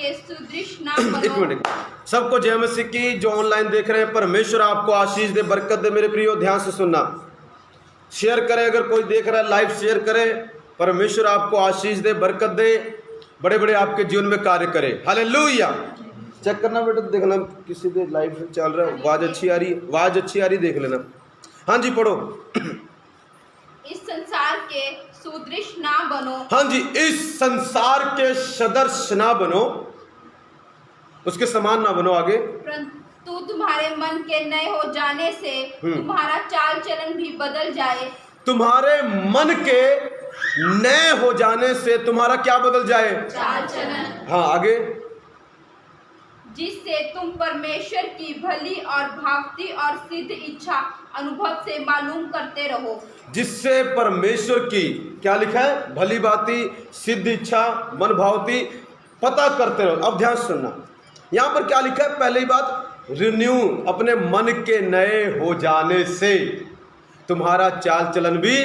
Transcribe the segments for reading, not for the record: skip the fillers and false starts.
के सुदृश ना एक बनो। मिनट, सबको जय मसीह की। जो ऑनलाइन देख रहे हैं, परमेश्वर आपको आशीष दे, बरकत दे। मेरे प्रियो ध्यान से सुनना, शेयर करें, अगर कोई देख रहा है लाइव शेयर करें। परमेश्वर आपको आशीष दे, बरकत दे, बड़े बड़े आपके जीवन में कार्य करे। हालेलुया। चेक करना बेटा, देखना किसी के लाइव चल रहा है, आवाज अच्छी आ रही, आवाज अच्छी आ रही, देख लेना। हाँ जी पढ़ो। इस संसार के सुदृश ना बनो। हाँ जी, इस संसार के सदृश ना बनो, उसके समान ना बनो। आगे, परंतु तुम्हारे मन के नए हो जाने से तुम्हारा चाल चलन भी बदल जाए। तुम्हारे मन के नए हो जाने से तुम्हारा क्या बदल जाए? चाल चलन। हाँ आगे, जिससे तुम परमेश्वर की भली और भावती और सिद्ध इच्छा अनुभव से मालूम करते रहो। जिससे परमेश्वर की क्या लिखा है? भली भांति सिद्ध इच्छा मन भावती पता करते रहो। अब ध्यान सुनना, यहां पर क्या लिखा है? पहली बात, रिन्यू, अपने मन के नए हो जाने से तुम्हारा चाल चलन भी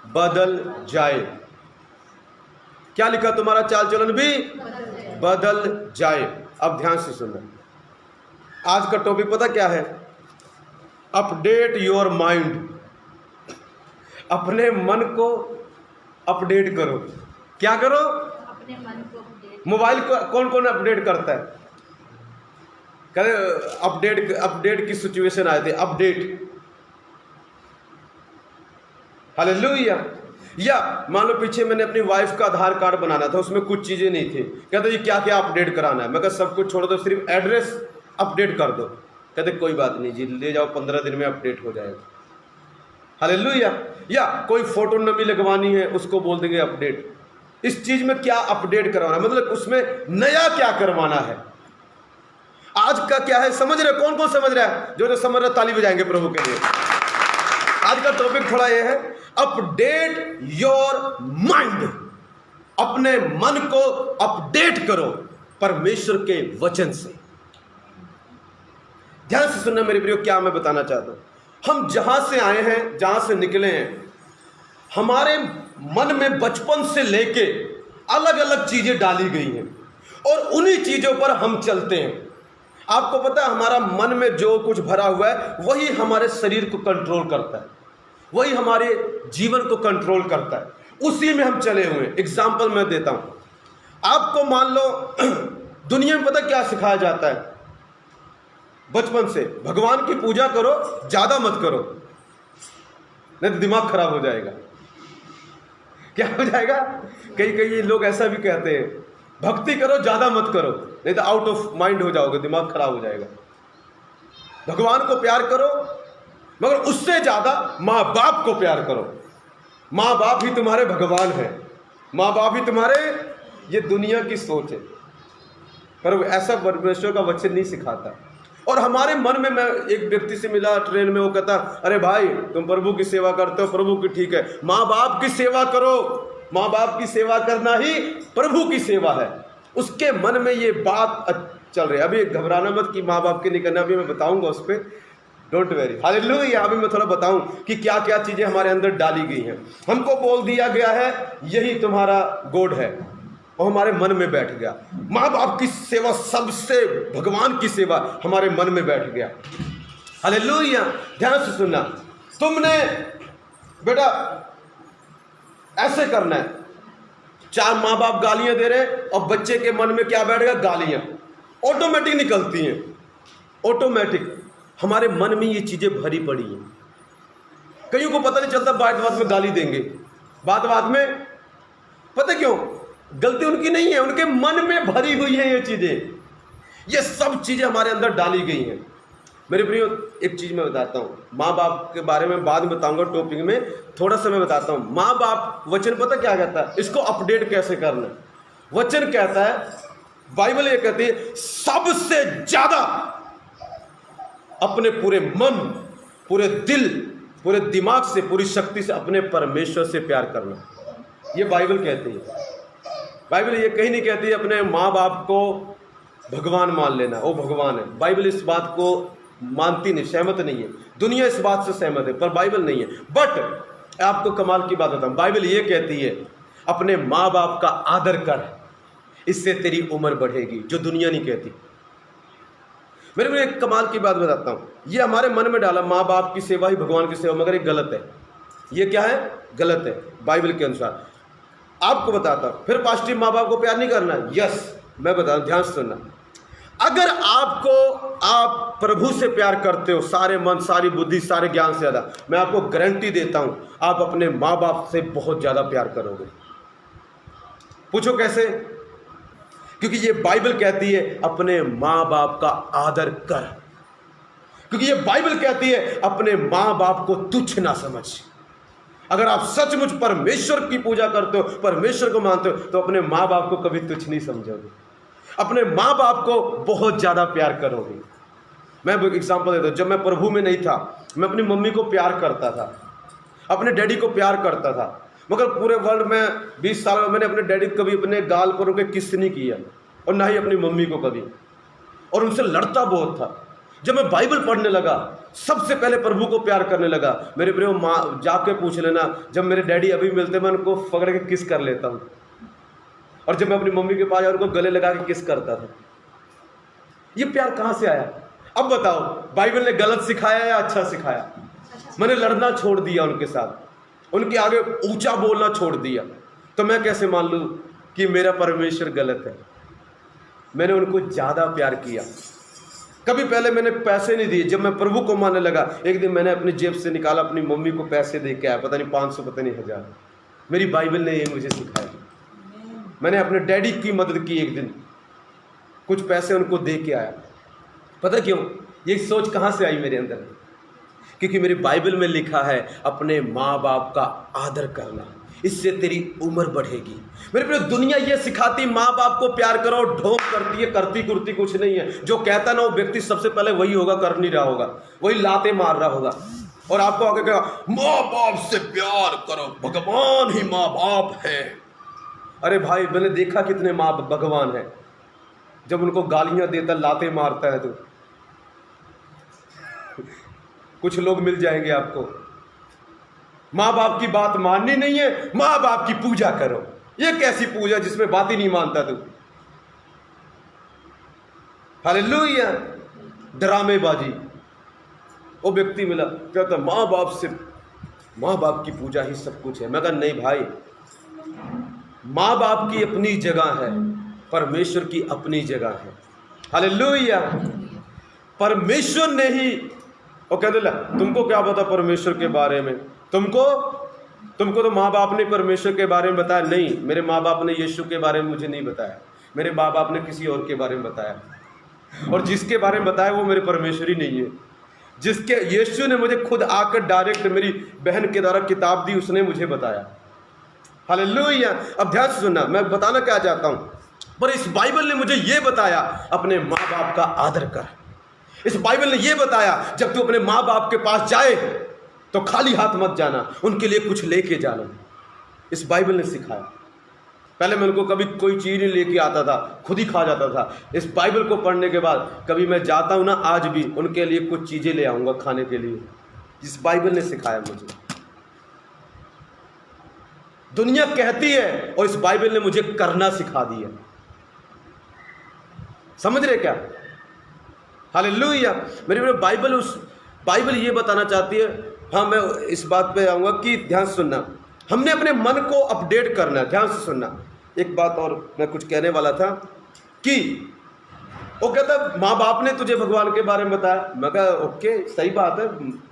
बदल जाए। क्या लिखा? तुम्हारा चाल चलन भी बदल जाए। अब ध्यान से सुनना, आज का टॉपिक पता क्या है? Update your mind. अपने मन को अपडेट करो। क्या करो? अपने मन को अपडेट। मोबाइल को कौन कौन अपडेट करता है? कहते अपडेट की सिचुएशन आए थे, अपडेट। हालेलुया। या मान लो पीछे मैंने अपनी वाइफ का आधार कार्ड बनाना था, उसमें कुछ चीजें नहीं थी। कहते ये क्या क्या अपडेट कराना है? मैं कहता सब कुछ छोड़ दो, सिर्फ एड्रेस अपडेट कर दो। कहते कोई बात नहीं जी, ले जाओ, 15 दिन में अपडेट हो जाएगा। हालेलुया। या कोई फोटो नवी लगवानी है, उसको बोल देंगे अपडेट। इस चीज में क्या अपडेट करवाना, मतलब उसमें नया क्या करवाना है। आज का क्या है, समझ रहे? कौन कौन समझ रहा है? जो समझ रहा ताली बजाएंगे प्रभु के लिए। आज का टॉपिक थोड़ा यह है, अपडेट योर माइंड। अपने मन को अपडेट करो परमेश्वर के वचन से। ध्यान से सुनना मेरे प्रियो, क्या मैं बताना चाहता हूं। हम जहां से आए हैं, जहां से निकले हैं, हमारे मन में बचपन से लेके अलग अलग चीजें डाली गई हैं और उन्हीं चीजों पर हम चलते हैं। आपको पता है, हमारा मन में जो कुछ भरा हुआ है वही हमारे शरीर को कंट्रोल करता है, वही हमारे जीवन को कंट्रोल करता है, उसी में हम चले हुए हैं। एग्जाम्पल मैं देता हूं आपको। मान लो दुनिया में पता क्या सिखाया जाता है बचपन से? भगवान की पूजा करो, ज्यादा मत करो, नहीं तो दिमाग खराब हो जाएगा। क्या हो जाएगा? कई लोग ऐसा भी कहते हैं, भक्ति करो, ज्यादा मत करो, नहीं तो आउट ऑफ माइंड हो जाओगे, दिमाग खराब हो जाएगा। भगवान को प्यार करो, मगर उससे ज्यादा माँ बाप को प्यार करो। माँ बाप ही तुम्हारे भगवान हैं, माँ बाप ही तुम्हारे, ये दुनिया की सोच है, पर ऐसा परमेश्वर का वचन नहीं सिखाता। और हमारे मन में, मैं एक व्यक्ति से मिला ट्रेन में, वो कहता अरे भाई तुम प्रभु की सेवा करते हो, प्रभु की ठीक है, माँ बाप की सेवा करो, माँ बाप की सेवा करना ही प्रभु की सेवा है। उसके मन में ये बात चल रही है। अभी घबराना मत कि माँ बाप के नहीं करना, अभी मैं बताऊंगा उस पर, डोंट वेरी। हालेलुया। अभी मैं थोड़ा बताऊं कि क्या क्या चीजें हमारे अंदर डाली गई हैं। हमको बोल दिया गया है यही तुम्हारा गॉड है, और हमारे मन में बैठ गया। माँ बाप की सेवा सबसे, भगवान की सेवा हमारे मन में बैठ गया। हालेलुया। ध्यान से सुनना, तुमने बेटा ऐसे करना है। चार माँ बाप गालियां दे रहे और बच्चे के मन में क्या बैठ गया? गालियां ऑटोमेटिक निकलती हैं, ऑटोमेटिक। हमारे मन में ये चीजें भरी पड़ी हैं। कईयों को पता नहीं चलता, बात बात में गाली देंगे, बात बात में। पता क्यों? गलती उनकी नहीं है, उनके मन में भरी हुई है ये चीजें। ये सब चीजें हमारे अंदर डाली गई हैं। मेरे प्रियो, एक चीज मैं बताता हूँ, माँ बाप के बारे में बाद में बताऊंगा टॉपिक में, थोड़ा सा मैं बताता हूँ। माँ बाप, वचन पता क्या कहता है? इसको अपडेट कैसे करना है? वचन कहता है, बाइबल ये कहती है, सबसे ज्यादा अपने पूरे मन, पूरे दिल, पूरे दिमाग से, पूरी शक्ति से अपने परमेश्वर से प्यार करना। ये बाइबल कहती है। बाइबल ये कहीं नहीं कहती अपने माँ बाप को भगवान मान लेना, वो भगवान है। बाइबल इस बात को मानती नहीं, सहमत नहीं है। दुनिया इस बात से सहमत है, पर बाइबल नहीं है। बट आपको कमाल की बात बताऊं, बाइबल ये कहती है अपने माँ बाप का आदर कर। इससे तेरी उम्र बढ़ेगी, जो दुनिया नहीं कहती। मेरे को एक कमाल की बात बताता हूँ, ये हमारे मन में डाला माँ बाप की सेवा ही भगवान की सेवा, मगर ये गलत है। ये क्या है? गलत है बाइबल के अनुसार। आपको बताता हूँ, फिर पास्टर माँ बाप को प्यार नहीं करना? यस, मैं बता रहा हूँ, ध्यान से सुनना। अगर आप प्रभु से प्यार करते हो सारे मन, सारी बुद्धि, सारे ज्ञान से ज़्यादा, मैं आपको गारंटी देता हूँ आप अपने माँ बाप से बहुत ज़्यादा प्यार करोगे। पूछो कैसे? क्योंकि ये बाइबल कहती है अपने माँ बाप का आदर कर। क्योंकि ये बाइबल कहती है अपने माँ बाप को तुच्छ ना समझ। अगर आप सचमुच परमेश्वर की पूजा करते हो, परमेश्वर को मानते हो, तो अपने माँ बाप को कभी तुच्छ नहीं समझोगे, अपने माँ बाप को बहुत ज़्यादा प्यार करोगे। मैं एग्जांपल देता हूँ, जब मैं प्रभु में नहीं था, मैं अपनी मम्मी को प्यार करता था, अपने डैडी को प्यार करता था, मगर पूरे वर्ल्ड में 20 साल में मैंने अपने डैडी को कभी अपने गाल पर उनके किस नहीं किया, और ना ही अपनी मम्मी को कभी, और उनसे लड़ता बहुत था। जब मैं बाइबल पढ़ने लगा, सबसे पहले प्रभु को प्यार करने लगा। मेरे प्रियो, माँ जाके पूछ लेना, जब मेरे डैडी अभी मिलते मैं उनको पकड़ के किस कर लेता हूँ, और जब मैं अपनी मम्मी के पास उनको गले लगा के किस करता था। ये प्यार कहाँ से आया? अब बताओ, बाइबल ने गलत सिखाया या अच्छा सिखाया? मैंने लड़ना छोड़ दिया उनके साथ, उनके आगे ऊंचा बोलना छोड़ दिया, तो मैं कैसे मान लूँ कि मेरा परमेश्वर गलत है? मैंने उनको ज़्यादा प्यार किया। कभी पहले मैंने पैसे नहीं दिए। जब मैं प्रभु को मानने लगा, एक दिन मैंने अपनी जेब से निकाला, अपनी मम्मी को पैसे दे के आया, पता नहीं 500, पता नहीं 1000। मेरी बाइबल ने ये मुझे सिखाया। मैंने अपने डैडी की मदद की, एक दिन कुछ पैसे उनको दे के आया। पता क्यों? ये सोच कहाँ से आई मेरे अंदर? क्योंकि मेरी बाइबल में लिखा है अपने माँ बाप का आदर करना, इससे तेरी उम्र बढ़ेगी। मेरे प्रिय, दुनिया ये सिखाती माँ बाप को प्यार करो, ढोंग करती है, करती कुर्ती कुछ नहीं है। जो कहता ना वो व्यक्ति सबसे पहले वही होगा, कर नहीं रहा होगा, वही लाते मार रहा होगा, और आपको आगे कहा माँ बाप से प्यार करो, भगवान ही माँ बाप है। अरे भाई, मैंने देखा कितने माँ भगवान है, जब उनको गालियां देता, लाते मारता है, तो कुछ लोग मिल जाएंगे आपको। माँ बाप की बात माननी नहीं है, माँ बाप की पूजा करो। ये कैसी पूजा जिसमें बात ही नहीं मानता तू? हालेलुया। ड्रामेबाजी। वो व्यक्ति मिला, कहता माँ बाप की पूजा ही सब कुछ है। मैं कहा नहीं भाई, माँ बाप की अपनी जगह है, परमेश्वर की अपनी जगह है। हालेलुया। परमेश्वर ने ही, वो कहते ला तुमको क्या पता परमेश्वर के बारे में? तुमको तो माँ बाप ने परमेश्वर के बारे में बताया नहीं। मेरे माँ बाप ने यीशु के बारे में मुझे नहीं बताया, मेरे माँ बाप ने किसी और के बारे में बताया, और जिसके बारे में बताया वो मेरे परमेश्वर ही नहीं है। जिसके यीशु ने मुझे खुद आकर डायरेक्ट मेरी बहन के द्वारा किताब दी, उसने मुझे बताया। हालेलुया। अब ध्यान से सुनना, मैं बताना क्या चाहता हूँ, पर इस बाइबल ने मुझे ये बताया अपने माँ बाप का आदर कर। इस बाइबल ने ये बताया जब तू अपने माँ बाप के पास जाए तो खाली हाथ मत जाना, उनके लिए कुछ लेके जाना। इस बाइबल ने सिखाया। पहले मैं उनको कभी कोई चीज़ नहीं लेके आता था, खुद ही खा जाता था। इस बाइबल को पढ़ने के बाद कभी मैं जाता हूँ ना, आज भी उनके लिए कुछ चीज़ें ले आऊँगा खाने के लिए। इस बाइबल ने सिखाया मुझे। दुनिया कहती है और इस बाइबल ने मुझे करना सिखा दिया। समझ रहे क्या? हालेलुया। मेरे बाइबल ये बताना चाहती है। हाँ, मैं इस बात पे आऊँगा कि ध्यान से सुनना, हमने अपने मन को अपडेट करना है। ध्यान से सुनना, एक बात और मैं कुछ कहने वाला था कि वो कहता माँ बाप ने तुझे भगवान के बारे में बताया। मैं कहा ओके, सही बात है,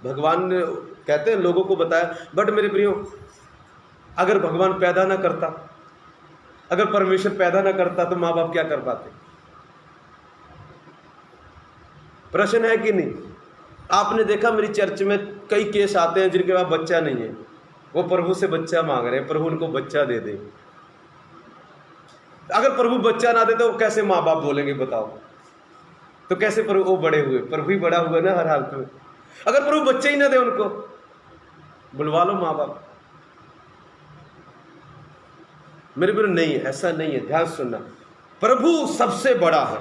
भगवान ने कहते हैं लोगों को बताया, बट मेरे प्रियो, अगर भगवान पैदा ना करता, अगर परमेश्वर पैदा ना करता तो माँ बाप क्या कर पाते? प्रश्न है कि नहीं? आपने देखा मेरी चर्च में कई केस आते हैं जिनके पास बच्चा नहीं है, वो प्रभु से बच्चा मांग रहे हैं, प्रभु उनको बच्चा दे दे। अगर प्रभु बच्चा ना दे तो कैसे माँ बाप बोलेंगे बताओ? तो कैसे प्रभु वो बड़े हुए? प्रभु ही बड़ा हुआ ना हर हालत में। अगर प्रभु बच्चे ही ना दे उनको, बुलवा लो माँ बाप। मेरे प्रिय, नहीं, ऐसा नहीं है। ध्यान सुनना, प्रभु सबसे बड़ा है।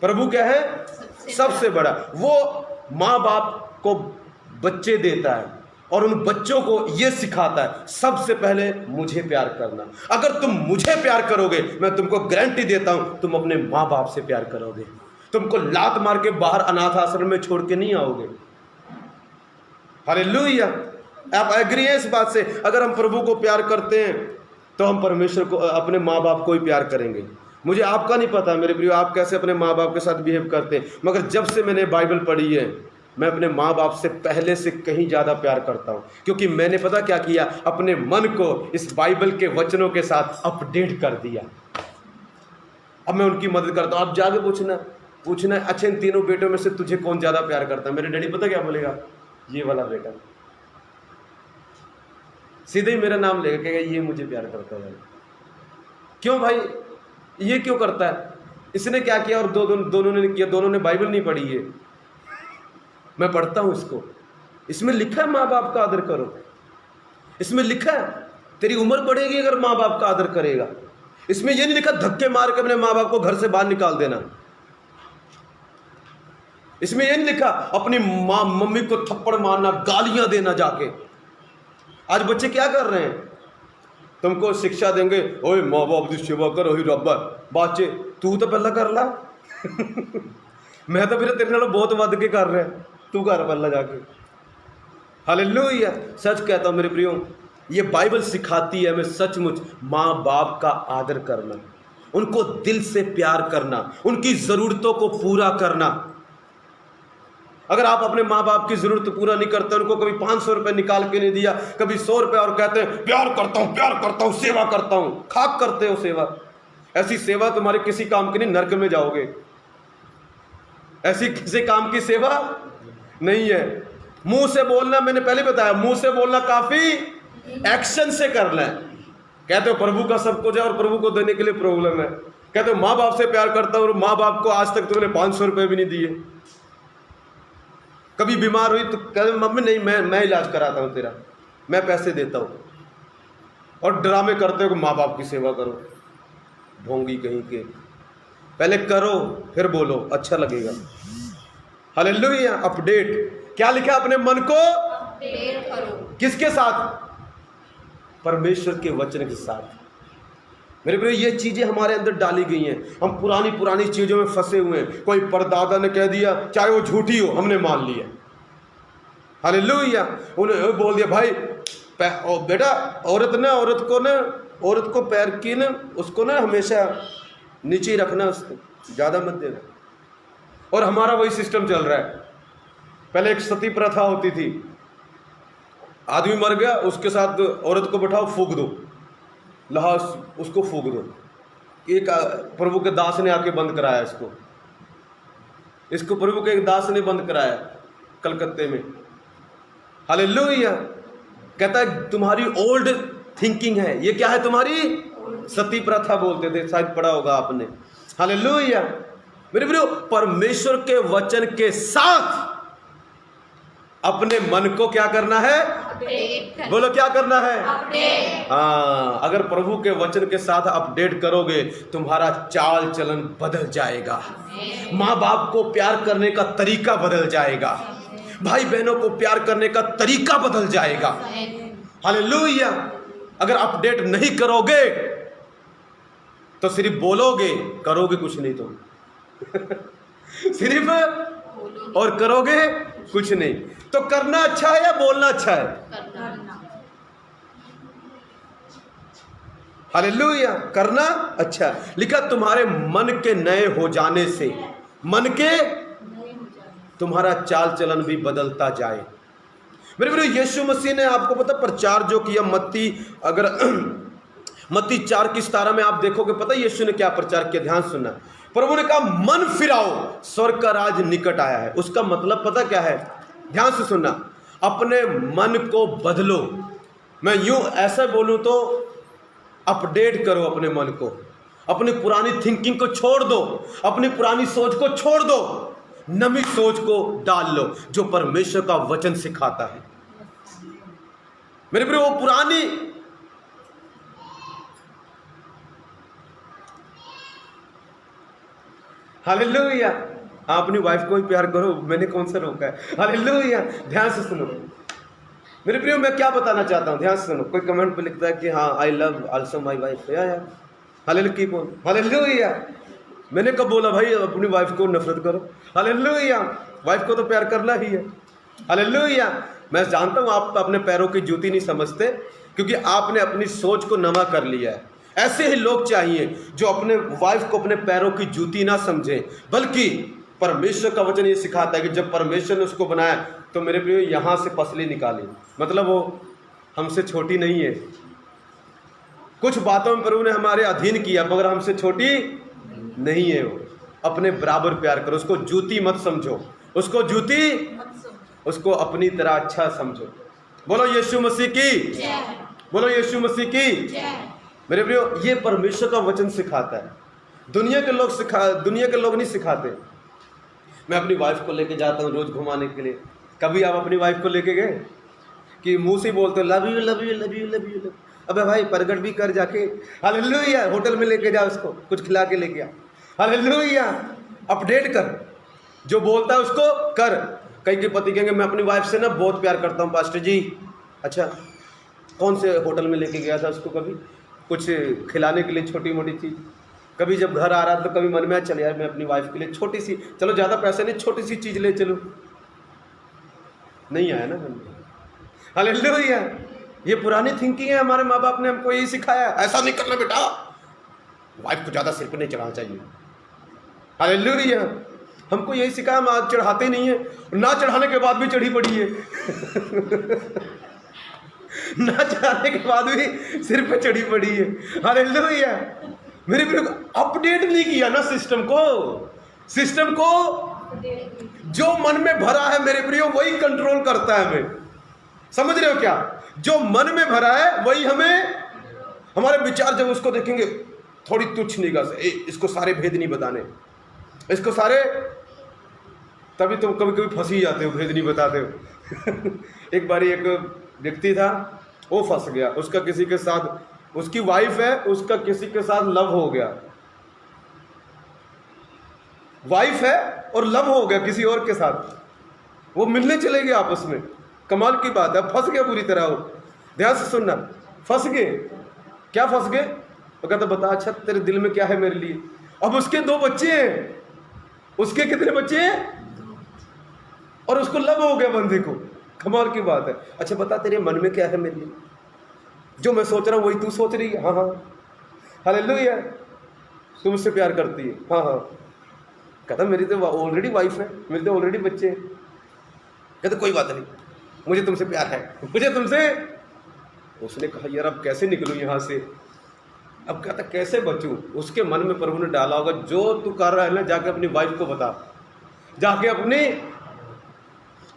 प्रभु क्या है? सबसे बड़ा। वो माँ बाप को बच्चे देता है, और उन बच्चों को ये सिखाता है सबसे पहले मुझे प्यार करना। अगर तुम मुझे प्यार करोगे, मैं तुमको गारंटी देता हूं तुम अपने माँ बाप से प्यार करोगे। तुमको लात मार के बाहर अनाथ आश्रम में छोड़ के नहीं आओगे। हालेलुया। आप एग्री हैं इस बात से? अगर हम प्रभु को प्यार करते हैं तो हम परमेश्वर को, अपने माँ बाप को ही प्यार करेंगे। मुझे आपका नहीं पता मेरे प्रियो आप कैसे अपने माँ बाप के साथ बिहेव करते हैं, मगर जब से मैंने बाइबल पढ़ी है मैं अपने माँ बाप से पहले से कहीं ज़्यादा प्यार करता हूँ, क्योंकि मैंने पता क्या किया, अपने मन को इस बाइबल के वचनों के साथ अपडेट कर दिया। अब मैं उनकी मदद करता हूँ। आप जाके पूछना अच्छा इन तीनों बेटों में से तुझे कौन ज़्यादा प्यार करता है? मेरे डैडी पता क्या बोलेगा, ये वाला बेटा। सीधे ही मेरा नाम लेगा, कहेगा ये मुझे प्यार करता है। क्यों भाई, ये क्यों करता है? इसने क्या किया? और दोनों ने किया। दोनों ने बाइबल नहीं पढ़ी है, मैं पढ़ता हूं इसको। इसमें लिखा है माँ बाप का आदर करो। इसमें लिखा है तेरी उम्र बढ़ेगी अगर माँ बाप का आदर करेगा। इसमें यह नहीं लिखा धक्के मार के अपने माँ बाप को घर से बाहर निकाल देना। इसमें यह नहीं लिखा अपनी माँ मम्मी को थप्पड़ मारना, गालियां देना जाके। आज बच्चे क्या कर रहे हैं? तुमको शिक्षा देंगे, ओए माँ बाप की सेवा करो ही रब्बर। बाचे तू तो पहला कर ला मैं तो फिर तेरे नाल बहुत वध के कर रहा, तू कर पहला जाके। हालेलुया। सच कहता हूँ मेरे प्रियो, ये बाइबल सिखाती है हमें सचमुच माँ बाप का आदर करना, उनको दिल से प्यार करना, उनकी ज़रूरतों को पूरा करना। अगर आप अपने माँ बाप की ज़रूरत पूरा नहीं करते, उनको कभी 500 रुपये निकाल के नहीं दिया, कभी 100 रुपये, और कहते हैं प्यार करता हूँ, सेवा करता हूँ, खाक करते हो सेवा। ऐसी सेवा तुम्हारे किसी काम की नहीं, नरक में जाओगे। ऐसी किसी काम की सेवा नहीं है। मुंह से बोलना, मैंने पहले बताया, मुंह से बोलना काफ़ी, एक्शन से करना है। कहते हो प्रभु का सब कुछ है और प्रभु को देने के लिए प्रॉब्लम है। कहते हो माँ बाप से प्यार करता हूँ और माँ बाप को आज तक तुमने 500 रुपये भी नहीं दिए। कभी बीमार हुई तो कहते मम्मी नहीं, मैं इलाज कराता हूँ तेरा, मैं पैसे देता हूँ। और ड्रामे करते हो कि माँ बाप की सेवा करो। ढोंगी कहीं के, पहले करो फिर बोलो, अच्छा लगेगा। हालेलुया। अपडेट क्या लिखा? अपने मन को अपडेट करो। किसके साथ? परमेश्वर के वचन के साथ। मेरे प्रिय ये चीज़ें हमारे अंदर डाली गई हैं। हम पुरानी चीज़ों में फंसे हुए हैं। कोई परदादा ने कह दिया, चाहे वो झूठी हो, हमने मान लिया। हालेलुया। उन्हें बोल दिया भाई बेटा औरत को पैर की ना, उसको ना हमेशा नीचे ही रखना, उसको ज़्यादा मत देना। और हमारा वही सिस्टम चल रहा है। पहले एक सती प्रथा होती थी, आदमी मर गया उसके साथ औरत को बैठाओ, फूंक दो, लहास उसको फूंक दो। एक प्रभु के दास ने आके बंद कराया इसको प्रभु के एक दास ने बंद कराया कलकत्ते में। हालेलुया। कहता है तुम्हारी ओल्ड थिंकिंग है। ये क्या है? तुम्हारी सती प्रथा बोलते थे, शायद पढ़ा होगा आपने। हालेलुया। मेरे प्रियो, परमेश्वर के वचन के साथ अपने मन को क्या करना है? बोलो क्या करना है? अपडेट। हाँ, अगर प्रभु के वचन के साथ अपडेट करोगे, तुम्हारा चाल चलन बदल जाएगा। माँ बाप को प्यार करने का तरीका बदल जाएगा। भाई बहनों को प्यार करने का तरीका बदल जाएगा। हालेलुया। अगर अपडेट नहीं करोगे तो सिर्फ बोलोगे, करोगे कुछ नहीं। तुम सिर्फ और करोगे कुछ नहीं। तो करना अच्छा है या बोलना अच्छा है? हालेलुया। करना अच्छा। लिखा तुम्हारे मन के नए हो जाने से, मन के तुम्हारा चाल चलन भी बदलता जाए। मेरे प्रिय, यीशु मसीह ने आपको पता प्रचार जो किया, मत्ती 4:17 में आप देखोगे, पता यीशु ने क्या प्रचार किया? ध्यान सुनना। प्रभु ने कहा मन फिराओ, स्वर्ग का राज निकट आया है। उसका मतलब पता क्या है? ध्यान से सुनना। अपने मन को बदलो। मैं यूं ऐसा बोलूं तो अपडेट करो अपने मन को। अपनी पुरानी थिंकिंग को छोड़ दो, अपनी पुरानी सोच को छोड़ दो, नई सोच को डाल लो जो परमेश्वर का वचन सिखाता है। मेरे प्रिय, वो पुरानी हालेलुया। आप अपनी वाइफ को ही प्यार करो, मैंने कौन सा रोका है? हालेलुया। ध्यान से सुनो। मेरे प्रियो, मैं क्या बताना चाहता हूँ, ध्यान से सुनो। कोई कमेंट पे लिखता है कि हाँ I love also my wife, या हालेलुया, कीप ऑन, हालेलुया। मैंने कब बोला भाई अपनी वाइफ को नफरत करो? हालेलुया, वाइफ को तो प्यार करना ही है। हालेलुया। मैं जानता हूँ आप अपने पैरों की जूती नहीं समझते, क्योंकि आपने अपनी सोच को नमा कर लिया है। ऐसे ही लोग चाहिए जो अपने वाइफ को अपने पैरों की जूती ना समझे, बल्कि परमेश्वर का वचन ये सिखाता है कि जब परमेश्वर ने उसको बनाया तो मेरे प्रियो यहाँ से पसली निकाली, मतलब वो हमसे छोटी नहीं है। कुछ बातों में प्रभु ने हमारे अधीन किया, मगर हमसे छोटी नहीं है। वो अपने बराबर प्यार करो, उसको जूती मत समझो, उसको जूती, उसको अपनी तरह अच्छा समझो। बोलो यीशु मसीह की, बोलो यीशु मसीह की। मेरे प्रियो, ये परमेश्वर का वचन सिखाता है, दुनिया के लोग नहीं सिखाते। मैं अपनी वाइफ को लेके जाता हूँ रोज घुमाने के लिए। कभी आप अपनी वाइफ को लेके गए कि मुंह से बोलते हो love you love you love you love you love? अबे भाई प्रगट भी कर जाके, हालेलुया। होटल में लेके जा, उसको कुछ खिला के लेके आ, हालेलुया। अपडेट कर, जो बोलता है उसको कर। कई के पति कहेंगे मैं अपनी वाइफ से ना बहुत प्यार करता हूँ पास्टर जी। अच्छा, कौन से होटल में लेके गया था उसको? कभी कुछ खिलाने के लिए छोटी मोटी चीज़। कभी जब घर आ रहा तो कभी मन में चल यार मैं अपनी वाइफ के लिए छोटी सी, चलो ज़्यादा पैसे नहीं, छोटी सी चीज़ ले चलो। नहीं आया ना मन में। हालेलुया। ये पुरानी थिंकिंग है, हमारे माँ बाप ने हमको यही सिखाया, ऐसा नहीं करना बेटा, वाइफ को ज़्यादा सिर पे नहीं चढ़ाना चाहिए। हालेलुया। हमको यही सिखाया, हम आज चढ़ाते नहीं है, ना चढ़ाने के बाद भी चढ़ी पड़ी है ना चढ़ाने के बाद भी सिर पे चढ़ी पड़ी है। हालेलुया। मेरे प्रिय, अपडेट नहीं किया ना सिस्टम को जो मन में भरा है मेरे प्रियो वही कंट्रोल करता है हमें। समझ रहे हो क्या? जो मन में भरा है वही हमें, हमारे विचार जब उसको देखेंगे थोड़ी तुच्छ निगाह से, इसको सारे भेद नहीं बताने, इसको सारे, तभी तुम कभी कभी फंस ही जाते हो, भेद नहीं बताते हो एक बार एक व्यक्ति था, वो फंस गया, उसका किसी के साथ, उसकी वाइफ है, उसका किसी के साथ लव हो गया, वाइफ है और लव हो गया किसी और के साथ, वो मिलने चले गए आपस में। कमाल की बात है, फंस गया पूरी तरह। वो ध्यान से सुनना, फंस गए। क्या फंस गए? वो कहता बता अच्छा तेरे दिल में क्या है मेरे लिए। अब उसके 2 बच्चे हैं, उसके कितने बच्चे हैं, और उसको लव हो गया बंदे को। कमाल की बात है। अच्छा बता तेरे मन में क्या है मेरे लिए, जो मैं सोच रहा हूँ वही तू सोच रही है। हाँ हाँ, हालेलुया। तुम उससे प्यार करती है? हाँ हाँ। कहता मेरी तो ऑलरेडी वाइफ है, मेरे तो ऑलरेडी बच्चे हैं। कहते कोई बात नहीं, मुझे तुमसे प्यार है, मुझे तुमसे। उसने कहा यार अब कैसे निकलूँ यहाँ से? अब कहता कैसे बचूँ? उसके मन में प्रभु ने डाला होगा जो तू कर रहा है ना जाके अपनी वाइफ को बता, जाके अपनी।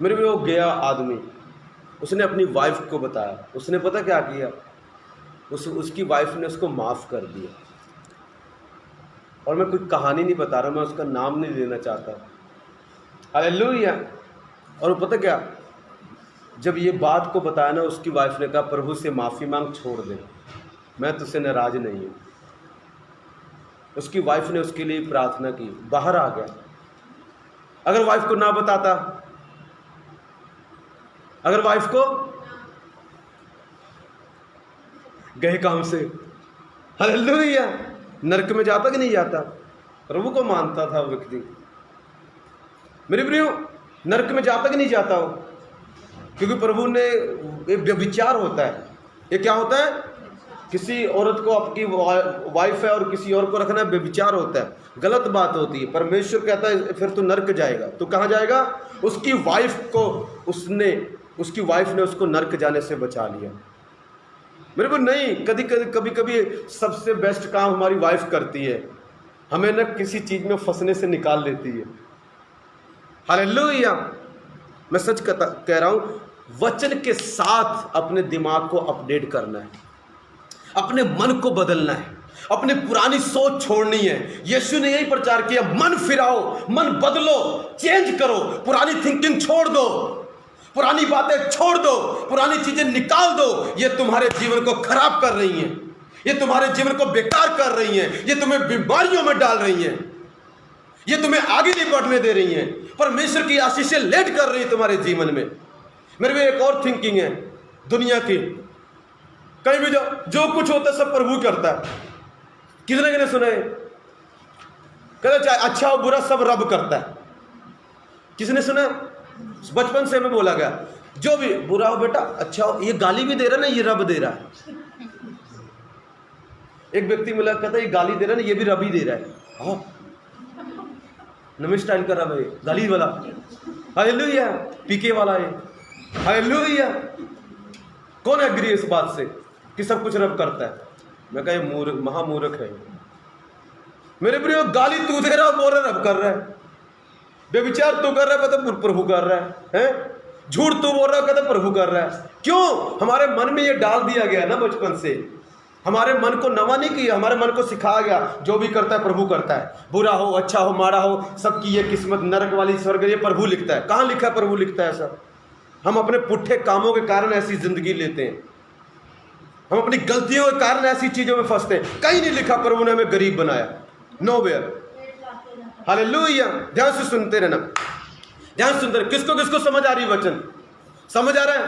मेरे में वो गया आदमी, उसने अपनी वाइफ को बताया। उसने पता क्या किया, उसकी वाइफ ने उसको माफ़ कर दिया। और मैं कोई कहानी नहीं बता रहा, मैं उसका नाम नहीं लेना चाहता। हालेलुया। और वो पता क्या, जब ये बात को बताया ना, उसकी वाइफ ने कहा प्रभु से माफ़ी मांग, छोड़ दे, मैं तुझसे नाराज नहीं हूँ। उसकी वाइफ ने उसके लिए प्रार्थना की, बाहर आ गया। अगर वाइफ को ना बताता, अगर वाइफ को गए काम से, हालेलुया, नरक में जाता कि नहीं जाता? प्रभु को मानता था व्यक्ति। मेरे प्रियो, नरक में जाता कि नहीं जाता हो? क्योंकि प्रभु ने, एक व्यभिचार होता है। ये क्या होता है? किसी औरत को आपकी वाइफ है और किसी और को रखना व्यभिचार होता है, गलत बात होती है। परमेश्वर कहता है फिर तू नरक जाएगा। तो कहाँ जाएगा? उसकी वाइफ को उसकी वाइफ ने उसको नरक जाने से बचा लिया। मेरे को नहीं, कभी सबसे बेस्ट काम हमारी वाइफ करती है, हमें न किसी चीज़ में फंसने से निकाल लेती है। हालेलुया। मैं सच कह रहा हूँ, वचन के साथ अपने दिमाग को अपडेट करना है, अपने मन को बदलना है, अपनी पुरानी सोच छोड़नी है। यीशु ने यही प्रचार किया, मन फिराओ, मन बदलो, चेंज करो, पुरानी थिंकिंग छोड़ दो, पुरानी बातें छोड़ दो, पुरानी चीजें निकाल दो। ये तुम्हारे जीवन को खराब कर रही हैं, ये तुम्हारे जीवन को बेकार कर रही हैं, ये तुम्हें बीमारियों में डाल रही हैं, ये तुम्हें आगे नहीं बढ़ने दे रही हैं, परमेश्वर की आशीषें लेट कर रही है तुम्हारे जीवन में। मेरे में एक और थिंकिंग है, दुनिया की, कहीं भी जाओ, जो कुछ होता है सब प्रभु करता है। किसने सुना है? कहते चाहे अच्छा हो बुरा सब रब करता है। किसने सुना? बचपन से हमें बोला गया जो भी बुरा हो बेटा अच्छा हो, ये गाली भी दे रहा ना, ये रब दे रहा है। एक व्यक्ति मिला, कहता ये गाली दे रहा ना, ये भी रब ही दे रहा है। हाँ, नवे स्टाइल का रब है, गाली वाला। हालेलुया, पीके वाला है। हालेलुया। कौन एग्री इस बात से कि सब कुछ रब करता है? मैं कहा ये महामूर्ख है। मेरे प्रियो, गाली तू दे रहा, बोल रहा रब कर रहा है। बेविचार तू कर रहा है, कहता प्रभु कर रहा है। झूठ तू बोल रहा है, कहता प्रभु कर रहा है। क्यों? हमारे मन में ये डाल दिया गया ना बचपन से। हमारे मन को नवा नहीं किया, हमारे मन को सिखाया गया जो भी करता है प्रभु करता है। बुरा हो अच्छा हो माड़ा हो, सबकी ये किस्मत, नरक वाली स्वर्ग ये प्रभु लिखता है। कहाँ लिखा है प्रभु लिखता है सर? हम अपने पुट्ठे कामों के कारण ऐसी जिंदगी लेते हैं, हम अपनी गलतियों के कारण ऐसी चीजों में फंसते हैं। कहीं नहीं लिखा प्रभु ने हमें गरीब बनाया, नोवेयर। हालेलुया। ध्यान से सुनते रहना, ध्यान से सुनते रहना। किसको किसको समझ आ रही वचन? समझ आ रहा है?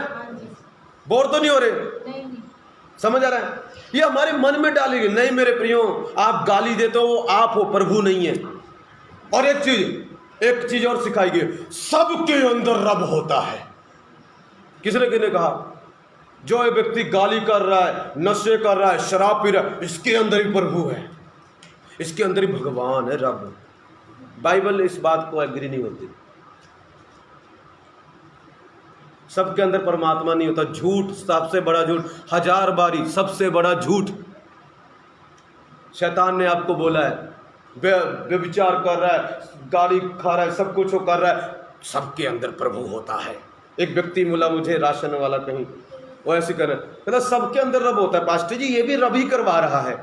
बोर तो नहीं हो रहे? समझ आ रहा है? ये हमारे मन में डालेंगे। नहीं मेरे प्रियो, आप गाली देते हो वो आप हो, प्रभु नहीं है। और एक चीज और सिखाई गई, सबके अंदर रब होता है। किसने कहा? जो ये व्यक्ति गाली कर रहा है, नशे कर रहा है, शराब पी रहा है, इसके अंदर ही प्रभु है, इसके अंदर ही भगवान है, रब। बाइबल इस बात को एग्री नहीं होती। सबके अंदर परमात्मा नहीं होता। झूठ, सबसे बड़ा झूठ, 1000 बारी सबसे बड़ा झूठ। शैतान ने आपको बोला है व्यभिचार कर रहा है, गाली खा रहा है, सब कुछ वो कर रहा है, सबके अंदर प्रभु होता है। एक व्यक्ति मिला मुझे, राशन वाला, कहीं वो ऐसे कर रहा है, कहता सबके अंदर रब होता है। पास्टर जी ये भी रब ही करवा रहा है।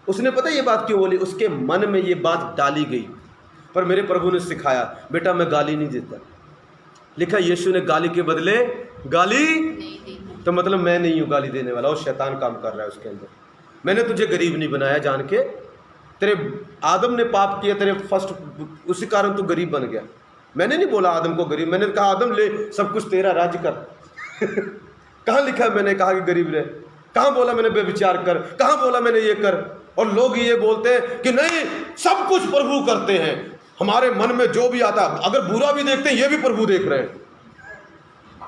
उसने पता ये बात क्यों बोली? उसके मन में ये बात डाली गई। पर मेरे प्रभु ने सिखाया, बेटा मैं गाली नहीं देता। लिखा यीशु ने गाली के बदले गाली, तो मतलब मैं नहीं हूँ गाली देने वाला, वो शैतान काम कर रहा है उसके अंदर। मैंने तुझे गरीब नहीं बनाया जान के, तेरे आदम ने पाप किया, तेरे फर्स्ट, उसी कारण तू गरीब बन गया। मैंने नहीं बोला आदम को गरीब, मैंने कहा आदम ले सब कुछ तेरा, राज्य कर। कहाँ लिखा है मैंने कहा कि गरीब रहे? कहाँ बोला मैंने बेविचार कर? कहाँ बोला मैंने ये कर? और लोग ये बोलते हैं कि नहीं सब कुछ प्रभु करते हैं। हमारे मन में जो भी आता, अगर बुरा भी देखते हैं ये भी प्रभु देख रहे हैं।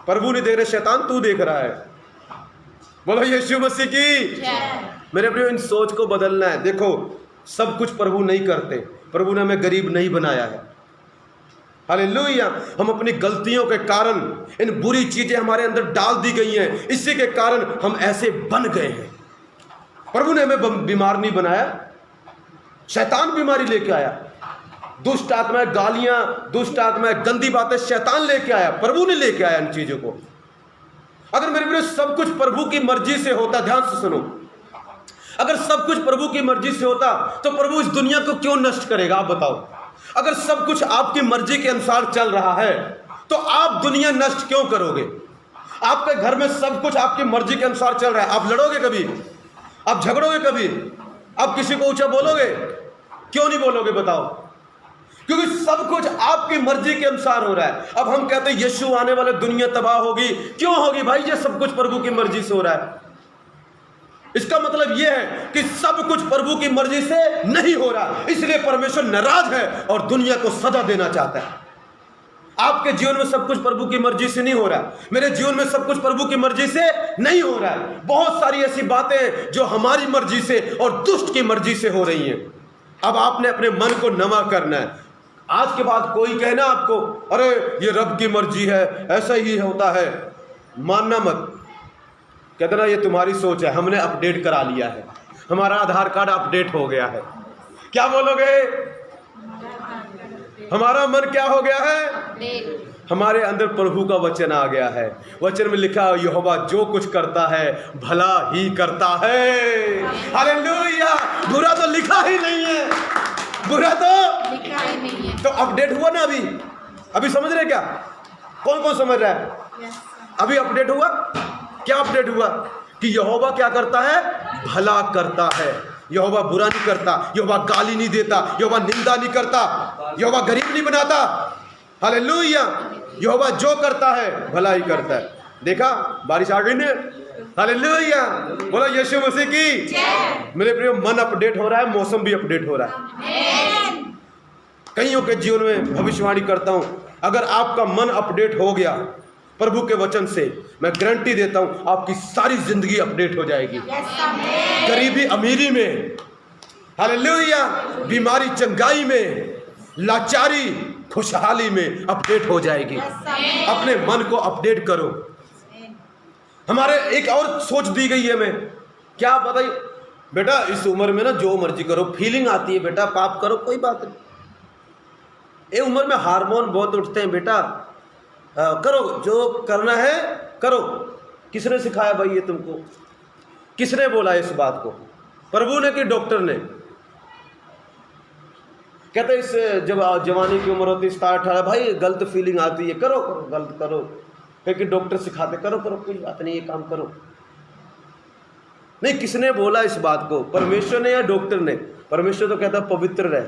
प्रभु नहीं देख रहे, शैतान तू देख रहा है। बोलो यीशु मसीह की। मेरे प्रियो, इन सोच को बदलना है। देखो सब कुछ प्रभु नहीं करते, प्रभु ने हमें गरीब नहीं बनाया है। हालेलुया। हम अपनी गलतियों के कारण, इन बुरी चीजें हमारे अंदर डाल दी गई हैं, इसी के कारण हम ऐसे बन गए हैं। प्रभु ने हमें बीमार नहीं बनाया, शैतान बीमारी लेके आया। दुष्ट आत्माएं, गालियां, दुष्ट आत्माएं, गंदी बातें शैतान लेके आया, प्रभु ने लेके आया इन चीजों को। अगर मेरे प्रिय सब कुछ प्रभु की मर्जी से होता, ध्यान से सुनो, अगर सब कुछ प्रभु की मर्जी से होता तो प्रभु इस दुनिया को क्यों नष्ट करेगा? आप बताओ। अगर सब कुछ आपकी मर्जी के अनुसार चल रहा है तो आप दुनिया नष्ट क्यों करोगे? आपके घर में सब कुछ आपकी मर्जी के अनुसार चल रहा है, आप लड़ोगे कभी? आप झगड़ोगे कभी? आप किसी को ऊंचा बोलोगे? क्यों नहीं बोलोगे बताओ? क्योंकि सब कुछ आपकी मर्जी के अनुसार हो रहा है। अब हम कहते हैं यीशु आने वाले, दुनिया तबाह होगी। क्यों होगी भाई? ये सब कुछ प्रभु की मर्जी से हो रहा है। इसका मतलब यह है कि सब कुछ प्रभु की मर्जी से नहीं हो रहा, इसलिए परमेश्वर नाराज है और दुनिया को सजा देना चाहता है। आपके जीवन में सब कुछ प्रभु की मर्जी से नहीं हो रहा, मेरे जीवन में सब कुछ प्रभु की मर्जी से नहीं हो रहा है। बहुत सारी ऐसी बातें जो हमारी मर्जी से और दुष्ट की मर्जी से हो रही हैं। अब आपने अपने मन को नवा करना है। आज के बाद कोई कहना आपको अरे ये रब की मर्जी है, ऐसा ही होता है, मानना मत। कहते ना ये तुम्हारी सोच है, हमने अपडेट करा लिया है, हमारा आधार कार्ड अपडेट हो गया है। क्या बोलोगे? हमारा मन क्या हो गया है? हमारे अंदर प्रभु का वचन आ गया है। वचन में लिखा है यहोवा जो कुछ करता है भला ही करता है। हालेलुया। बुरा तो लिखा ही नहीं है, बुरा तो लिखा ही नहीं है। तो अपडेट हुआ ना अभी समझ रहे क्या? कौन कौन समझ रहा है? अभी अपडेट हुआ। क्या अपडेट हुआ? कि यहोवा क्या करता है? भला करता है। यहोवा बुरा नहीं करता, यहोवा गाली नहीं देता, यहोवा निंदा नहीं करता, यहोवा गरीब नहीं बनाता। हालेलुया। यहोवा जो करता है भला ही करता है। देखा बारिश आ गई ने, हालेलुया, बोलो यीशु मसीह की जय। मेरे प्रिय, मन अपडेट हो रहा है, मौसम भी अपडेट हो रहा है। कईयों के जीवन में भविष्यवाणी करता हूं, अगर आपका मन अपडेट हो गया प्रभु के वचन से, मैं गारंटी देता हूं आपकी सारी जिंदगी अपडेट हो जाएगी। गरीबी अमीरी में, हालेलुया, बीमारी चंगाई में, लाचारी खुशहाली में अपडेट हो जाएगी। अपने मन को अपडेट करो। हमारे एक और सोच दी गई है, मैं क्या बताइए बेटा, इस उम्र में ना जो मर्जी करो, फीलिंग आती है बेटा, पाप करो कोई बात नहीं। ये उम्र में हार्मोन बहुत उठते हैं बेटा, करो जो करना है करो। किसने सिखाया भाई ये तुमको? किसने बोला इस बात को? प्रभु ने कि डॉक्टर ने? कहते इस जब जवानी की उम्र होती है 17-18, भाई गलत फीलिंग आती है, करो करो गलत करो, फिर कि डॉक्टर सिखाते करो करो कोई बात नहीं, ये काम करो। नहीं, किसने बोला इस बात को? परमेश्वर ने या डॉक्टर ने? परमेश्वर तो कहता पवित्र रहे।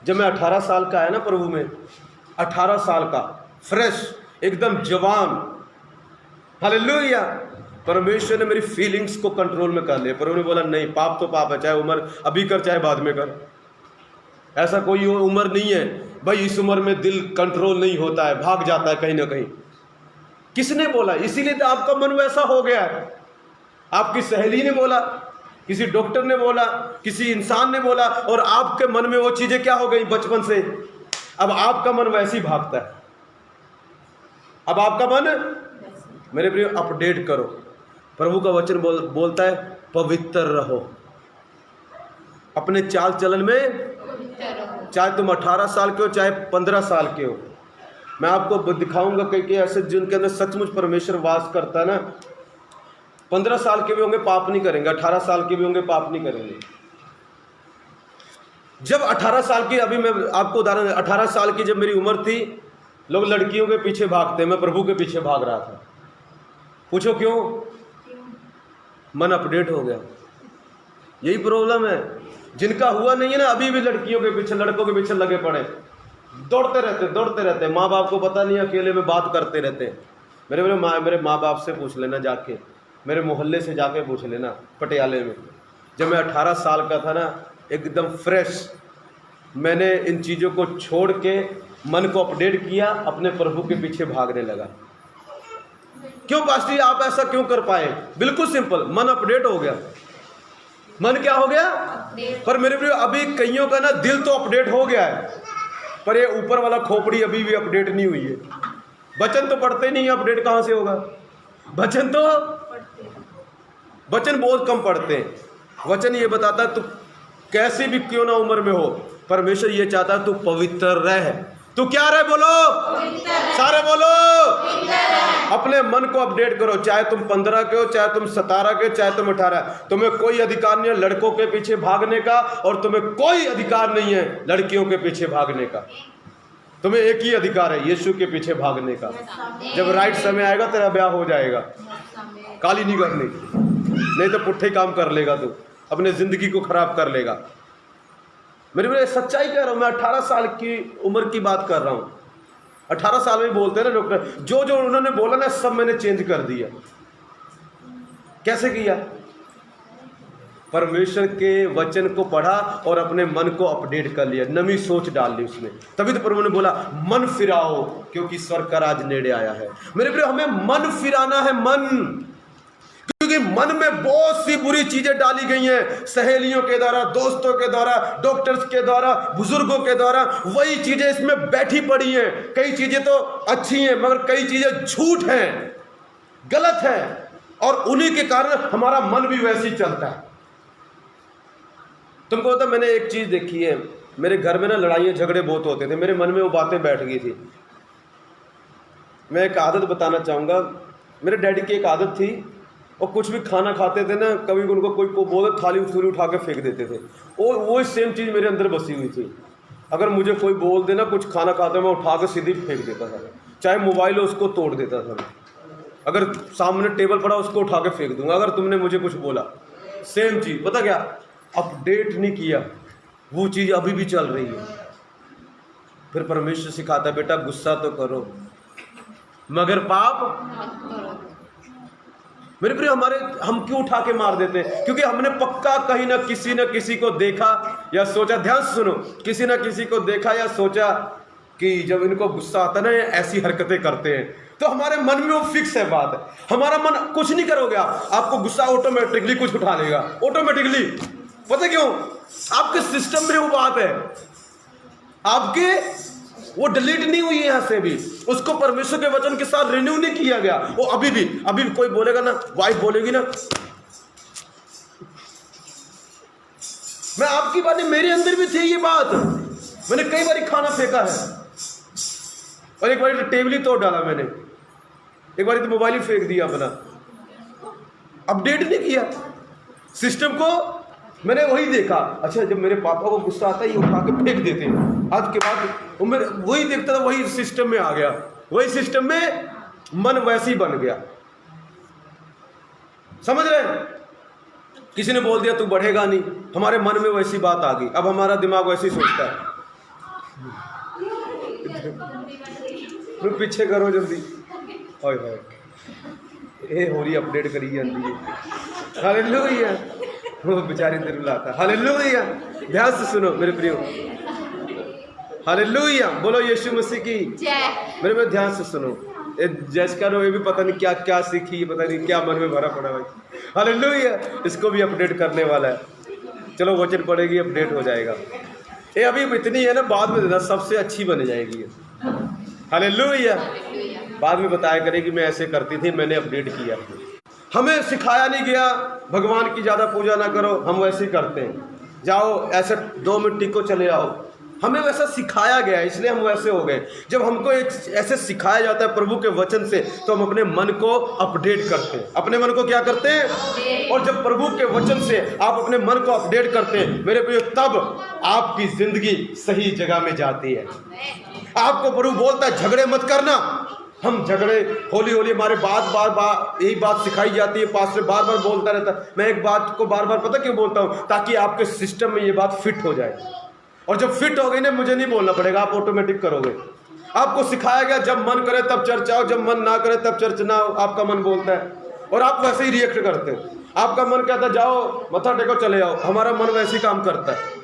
जब मैं 18 साल का आया ना प्रभु में, 18 साल का फ्रेश एकदम जवान, हालेलुया, परमेश्वर ने मेरी फीलिंग्स को कंट्रोल में कर लिया। प्रभु ने बोला नहीं, पाप तो पाप है, चाहे उम्र अभी कर चाहे बाद में कर। ऐसा कोई उम्र नहीं है भाई, इस उम्र में दिल कंट्रोल नहीं होता है, भाग जाता है कहीं ना कहीं। किसने बोला? इसीलिए तो आपका मन वैसा हो गया है। आपकी सहेली ने बोला, किसी डॉक्टर ने बोला, किसी इंसान ने बोला, और आपके मन में वो चीजें क्या हो गई बचपन से, अब आपका मन वैसे ही भागता है। अब आपका मन, मेरे प्रिय, अपडेट करो। प्रभु का वचन बोलता है पवित्र रहो अपने चाल चलन में, चाहे तुम 18 साल के हो चाहे 15 साल के हो। मैं आपको दिखाऊंगा कई ऐसे जिनके अंदर सचमुच परमेश्वर वास करता है ना, 15 साल के भी होंगे पाप नहीं करेंगे, 18 साल के भी होंगे पाप नहीं करेंगे। जब 18 साल की, अभी मैं आपको उदाहरण, 18 साल की जब मेरी उम्र थी, लोग लड़कियों के पीछे भागते, मैं प्रभु के पीछे भाग रहा था। पूछो क्यों? मन अपडेट हो गया। यही प्रॉब्लम है, जिनका हुआ नहीं है ना, अभी भी लड़कियों के पीछे लड़कों के पीछे लगे पड़े, दौड़ते रहते। माँ बाप को पता नहीं, अकेले में बात करते रहते हैं। मेरे माँ बाप से पूछ लेना जाके, मेरे मोहल्ले से जाके पूछ लेना, पटियाले में जब मैं 18 साल का था ना, एकदम फ्रेश, मैंने इन चीज़ों को छोड़ के मन को अपडेट किया, अपने प्रभु के पीछे भागने लगा। क्यों पास्टर जी आप ऐसा क्यों कर पाए? बिल्कुल सिंपल, मन अपडेट हो गया। मन क्या हो गया? पर मेरे प्रिय, अभी कईयों का ना दिल तो अपडेट हो गया है, पर ये ऊपर वाला खोपड़ी अभी भी अपडेट नहीं हुई है। वचन तो पढ़ते नहीं, अपडेट कहाँ से होगा? वचन बहुत कम पढ़ते हैं। वचन ये बताता है तू कैसी भी क्यों ना उम्र में हो, परमेश्वर ये चाहता है तू पवित्र रह। तू क्या रहे? बोलो सारे बोलो, अपने मन को अपडेट करो। चाहे तुम 15 के हो, चाहे तुम 17 के, चाहे तुम 18, तुम्हें कोई अधिकार नहीं है लड़कों के पीछे भागने का, और तुम्हें कोई अधिकार नहीं है लड़कियों के पीछे भागने का। तुम्हें एक ही अधिकार है, यीशु के पीछे भागने का। जब राइट समय आएगा तेरा ब्याह हो जाएगा। काली नहीं करनी, नहीं तो पुट्ठे काम कर लेगा, तू अपने जिंदगी को खराब कर लेगा। मेरे सच्चाई कह रहा हूँ, मैं 18 साल की उम्र की बात कर रहा हूँ। 18 साल में बोलते हैं ना डॉक्टर, जो जो उन्होंने बोला ना सब मैंने चेंज कर दिया। कैसे किया? परमेश्वर के वचन को पढ़ा और अपने मन को अपडेट कर लिया, नवी सोच डाल ली उसमें। तभी तो प्रभु ने बोला मन फिराओ क्योंकि स्वर्ग का राज नेड़े आया है। मेरे प्रिय, हमें मन फिराना है, मन, क्योंकि मन में बहुत सी बुरी चीजें डाली गई हैं, सहेलियों के द्वारा, दोस्तों के द्वारा, डॉक्टर्स के द्वारा, बुजुर्गों के द्वारा। वही चीजें इसमें बैठी पड़ी हैं। कई चीजें तो अच्छी हैं मगर कई चीजें झूठ हैं, गलत हैं, और उन्हीं के कारण हमारा मन भी वैसे ही चलता है। तुमको पता, मैंने एक चीज देखी है, मेरे घर में ना लड़ाइयाँ झगड़े बहुत होते थे, मेरे मन में वो बातें बैठ गई थी। मैं एक आदत बताना चाहूँगा। मेरे डैडी की एक आदत थी, और कुछ भी खाना खाते थे ना, कभी उनको कोई को बोले थाली उठा के फेंक देते थे। वो सेम चीज़ मेरे अंदर बसी हुई थी। अगर मुझे कोई बोल देना कुछ खाना खाते, मैं उठा के सीधी फेंक देता था। चाहे मोबाइल हो उसको तोड़ देता था। अगर सामने टेबल पड़ा उसको उठा के फेंक दूंगा अगर तुमने मुझे कुछ बोला। सेम चीज़, पता क्या, अपडेट नहीं किया, वो चीज़ अभी भी चल रही है। फिर परमेश्वर सिखाता, बेटा गुस्सा तो करो मगर पाप, मेरे प्रिय हम क्यों उठा के मार देते हैं? क्योंकि हमने पक्का कहीं ना किसी को देखा या सोचा, ध्यान से सुनो, किसी ना किसी को देखा या सोचा कि जब इनको गुस्सा आता है ना, ये ऐसी हरकतें करते हैं, तो हमारे मन में वो फिक्स है बात। हमारा मन कुछ नहीं करोगे आपको गुस्सा ऑटोमेटिकली कुछ उठा लेगा, ऑटोमेटिकली। पता क्यों? आपके सिस्टम में वो बात है, आपके वो डिलीट नहीं हुई है यहाँ से भी, उसको परमेश्वर के वचन के साथ रिन्यू नहीं किया गया। वो अभी भी कोई बोलेगा ना, वाइफ बोलेगी ना, मैं आपकी बात नहीं, मेरे अंदर भी थी ये बात। मैंने कई बार खाना फेंका है, और एक बार तो टेबल ही तोड़ डाला मैंने, एक बार तो मोबाइल ही फेंक दिया अपना, अपडेट नहीं किया सिस्टम को। मैंने वही देखा, अच्छा जब मेरे पापा को गुस्सा आता है ये उठा के फेंक देते हैं, आज के बाद वो मेरे वही देखता था, वही सिस्टम में आ गया, वही सिस्टम में मन वैसे ही बन गया। समझ रहे हैं? किसी ने बोल दिया तू बढ़ेगा नहीं, हमारे मन में वैसी बात आ गई, अब हमारा दिमाग वैसे ही सोचता है। पीछे करो जल्दी, ओए होए ये हो रही अपडेट करी जाती है। हालेलुया, वो बेचारी दिल लाता। हालेलुया, ध्यान से सुनो मेरे प्रियो, हालेलुया, बोलो यीशु मसीह की जय। मेरे में ध्यान से सुनो, जैसका नो ये भी पता नहीं क्या क्या सीखी, पता नहीं क्या मन में भरा पड़ा भाई। हालेलुया, इसको भी अपडेट करने वाला है। चलो वचन पड़ेगी, अपडेट हो जाएगा। ये अभी इतनी है ना, बाद में सबसे अच्छी बन जाएगी। हालेलुया, बाद में बताया करेगी मैं ऐसे करती थी, मैंने अपडेट किया। हमें सिखाया नहीं गया भगवान की ज़्यादा पूजा ना करो, हम वैसे ही करते हैं, जाओ ऐसे 2 मिनट टिको चले आओ, हमें वैसा सिखाया गया इसलिए हम वैसे हो गए। जब हमको एक ऐसे सिखाया जाता है प्रभु के वचन से, तो हम अपने मन को अपडेट करते हैं। अपने मन को क्या करते हैं? और जब प्रभु के वचन से आप अपने मन को अपडेट करते हैं मेरे प्रिय, तब आपकी जिंदगी सही जगह में जाती है। आपको प्रभु बोलता है झगड़े मत करना, हम झगड़े होली हमारे बार यही बात सिखाई जाती है, पास्टर बार बोलता रहता है। मैं एक बात को बार पता क्यों बोलता हूँ? ताकि आपके सिस्टम में ये बात फिट हो जाए, और जब फिट हो गई ना, मुझे नहीं बोलना पड़ेगा, आप ऑटोमेटिक करोगे। आपको सिखाया गया जब मन करे तब चर्च आओ, जब मन ना करे तब चर्च ना आओ, आपका मन बोलता है और आप वैसे ही रिएक्ट करते हैं। आपका मन कहता है जाओ मत्था टेको चले आओ, हमारा मन वैसे ही काम करता है।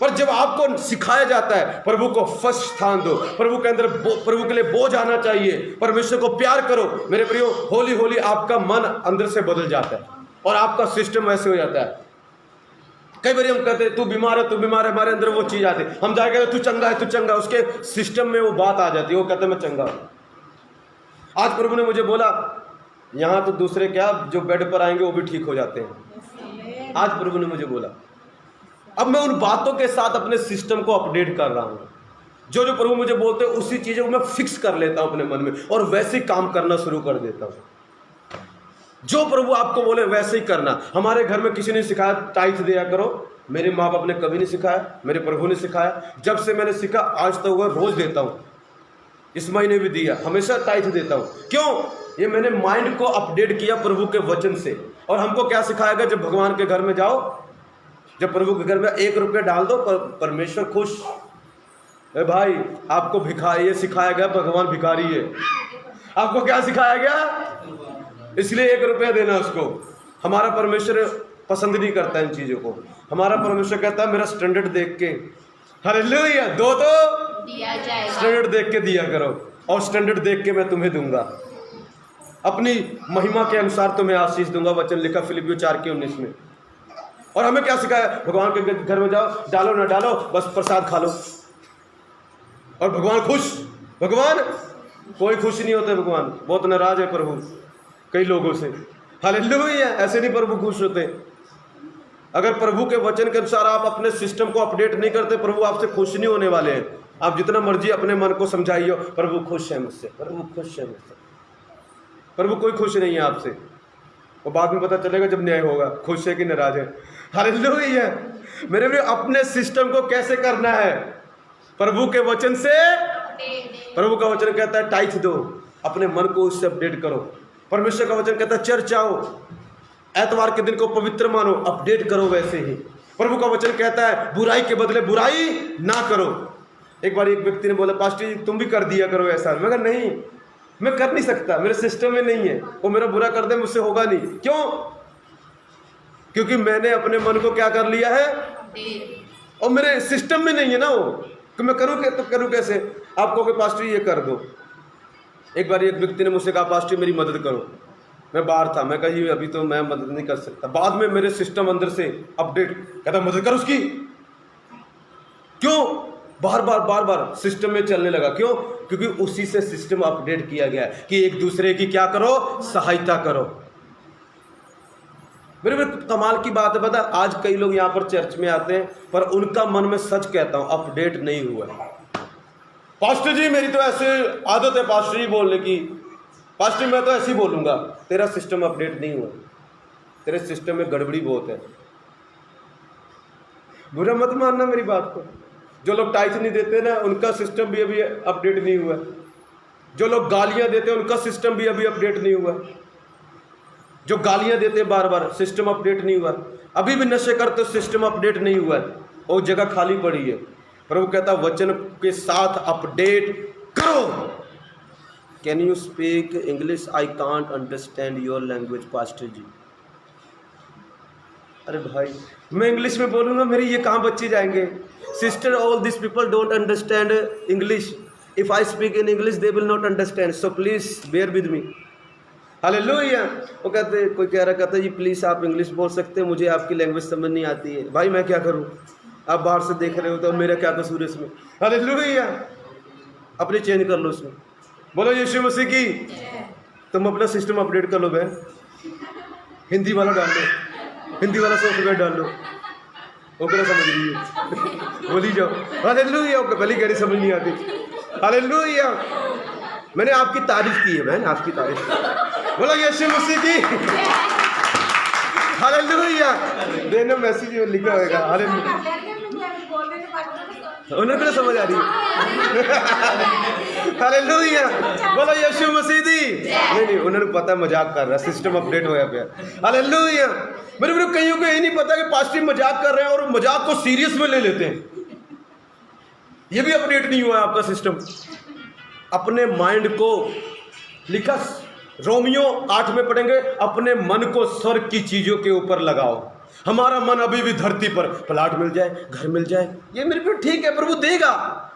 पर जब आपको सिखाया जाता है प्रभु को फर्स्ट स्थान दो, प्रभु के अंदर प्रभु के लिए बोझ आना चाहिए, परमेश्वर को प्यार करो मेरे प्रियो, होली आपका मन अंदर से बदल जाता है और आपका सिस्टम वैसे हो जाता है। कई बार हम कहते हैं तू बीमार है, हमारे अंदर वो चीज आती है, हम जाके तू चंगा है, उसके सिस्टम में वो बात आ जाती है, वो कहते हैं मैं चंगा हूं। आज प्रभु ने मुझे बोला यहाँ तो दूसरे क्या जो बेड पर आएंगे वो भी ठीक हो जाते हैं, आज प्रभु ने मुझे बोला। अब मैं उन बातों के साथ अपने सिस्टम को अपडेट कर रहा हूं, जो प्रभु मुझे बोलते हैं उसी चीज़ों को मैं फिक्स कर लेता हूं अपने मन में और वैसे ही काम करना शुरू कर देता हूं। जो प्रभु आपको बोले वैसे ही करना। हमारे घर में किसी ने सिखाया टाइथ दिया करो, मेरे माँ बाप ने कभी नहीं सिखाया, मेरे प्रभु ने सिखाया। जब से मैंने सीखा आज तक वह रोज देता हूँ, इस महीने भी दिया, हमेशा टाइथ देता हूँ। क्यों? ये मैंने माइंड को अपडेट किया प्रभु के वचन से। और हमको क्या सिखाया गया? जब भगवान के घर में जाओ, जब प्रभु के घर में 1 रुपया डाल दो परमेश्वर खुश। भाई आपको भिखारी, ये सिखाया गया भगवान भिखारी है। आपको क्या सिखाया गया? इसलिए 1 रुपया देना उसको। हमारा परमेश्वर पसंद नहीं करता इन चीजों को। हमारा परमेश्वर कहता है मेरा स्टैंडर्ड देख के, हालेलुया, दो तो दिया जाएगा, स्टैंडर्ड देख के दिया करो, और स्टैंडर्ड देख के मैं तुम्हें दूंगा, अपनी महिमा के अनुसार तुम्हें आशीष दूंगा। वचन लिखा फिलिपियों 4:19 में। और हमें क्या सिखाया? भगवान के घर में जाओ, डालो ना डालो, बस प्रसाद खा लो और भगवान खुश। भगवान कोई खुश नहीं होते, भगवान बहुत नाराज है प्रभु कई लोगों से। हालेलुया, ऐसे नहीं प्रभु खुश होते। अगर प्रभु के वचन के अनुसार आप अपने सिस्टम को अपडेट नहीं करते, प्रभु आपसे खुश नहीं होने वाले हैं। आप जितना मर्जी अपने मन को समझाइए, प्रभु खुश है मुझसे, प्रभु खुश है मुझसे। प्रभु कोई खुश नहीं है आपसे, और बाद में पता चलेगा जब न्याय होगा खुश है कि नाराज है। हालेलुया। मेरे भी अपने सिस्टम को कैसे करना है? प्रभु के वचन से। प्रभु का वचन कहता है टाइथ दो, अपने मन को उससे अपडेट करो। परमेश्वर का वचन कहता है चर्च आओ, एतवार के दिन को पवित्र मानो, अपडेट करो वैसे ही। प्रभु का वचन कहता है बुराई के बदले बुराई ना करो। एक बार एक व्यक्ति ने बोला पास्टर जी तुम भी कर दिया करो ऐसा। मैं कहा नहीं, मैं कर नहीं सकता, मेरे सिस्टम में नहीं है। वो मेरा बुरा कर दे, मुझसे होगा नहीं। क्यों? क्योंकि मैंने अपने मन को क्या कर लिया है, और मेरे सिस्टम में नहीं है ना वो, कि मैं करूँ तो करूँ कैसे। आप कहोगे पास्टर ये कर दो। एक बार एक व्यक्ति ने मुझसे कहा पास्टर मेरी मदद करो। मैं बाहर था, मैं कहा ये अभी तो मैं मदद नहीं कर सकता। बाद में मेरे सिस्टम अंदर से अपडेट कहता मदद कर उसकी। क्यों? बार बार सिस्टम में चलने लगा। क्यों? क्योंकि उसी से सिस्टम अपडेट किया गया है कि एक दूसरे की क्या करो, सहायता करो। मेरे कमाल की बात है, पता आज कई लोग यहाँ पर चर्च में आते हैं पर उनका मन में सच कहता हूं अपडेट नहीं हुआ। पास्टर जी मेरी तो ऐसे आदत है पास्टर जी बोलने की, पास्टर मैं तो ऐसे ही बोलूंगा। तेरा सिस्टम अपडेट नहीं हुआ, तेरे सिस्टम में गड़बड़ी बहुत है। बुरा मत मानना मेरी बात को। जो लोग टाइट नहीं देते ना उनका सिस्टम भी अभी अपडेट नहीं हुआ। जो लोग गालियां देते हैं उनका सिस्टम भी अभी अपडेट नहीं हुआ। जो गालियां देते हैं बार बार, सिस्टम अपडेट नहीं हुआ। अभी भी नशे करते हो, सिस्टम अपडेट नहीं हुआ है और जगह खाली पड़ी है। प्रभु कहता वचन के साथ अपडेट करो। Can you speak English? I can't understand your language pastor ji. अरे भाई मैं इंग्लिश में बोलूंगा, मेरे ये कहाँ बच्चे जाएंगे? Sister all this people don't understand English. If I speak in English they will not understand, so please bear with me. Hallelujah. वो कहते, कोई कह रहा कहता जी प्लीज़ आप इंग्लिश बोल सकते हैं, मुझे आपकी लैंग्वेज समझ नहीं आती है। भाई मैं क्या करूं? आप बाहर से देख रहे हो तो मेरा क्या कसूर है इसमें? हालेलुया। अपने चेंज कर लो इसमें। बोलो यीशु मसीह की। तुम अपना सिस्टम अपडेट कर लो बहन। हिंदी वाला डाल लो, हिंदी वाला सॉफ्टवेयर डाल लो। ओकरा समझ रही है बोली जाओ। हालेलुया। पहली कह रही समझ नहीं आती। हालेलुया। मैंने आपकी तारीफ की है बहन, आपकी तारीफ। बोलो यीशु मसीह की। हालेलुया। देना मैसेज लिखा होगा हालेलुया। उन्हें भी समझ आ रही है। हालेलुया। बोलो यीशु मसीह दी। नहीं उन्हें पता मजाक कर रहा है, सिस्टम अपडेट होया पे। हालेलुया। मेरे कईयों को यही नहीं पता कि पास्टर मजाक कर रहे हैं और मजाक को सीरियस में ले लेते हैं। ये भी अपडेट नहीं हुआ है आपका सिस्टम। अपने माइंड को लिखा रोमियो 8 में पढ़ेंगे, अपने मन को स्वर्ग की चीजों के ऊपर लगाओ। हमारा मन अभी भी धरती पर, प्लाट मिल जाए, घर मिल जाए, ये मेरे पे ठीक है, प्रभु देगा,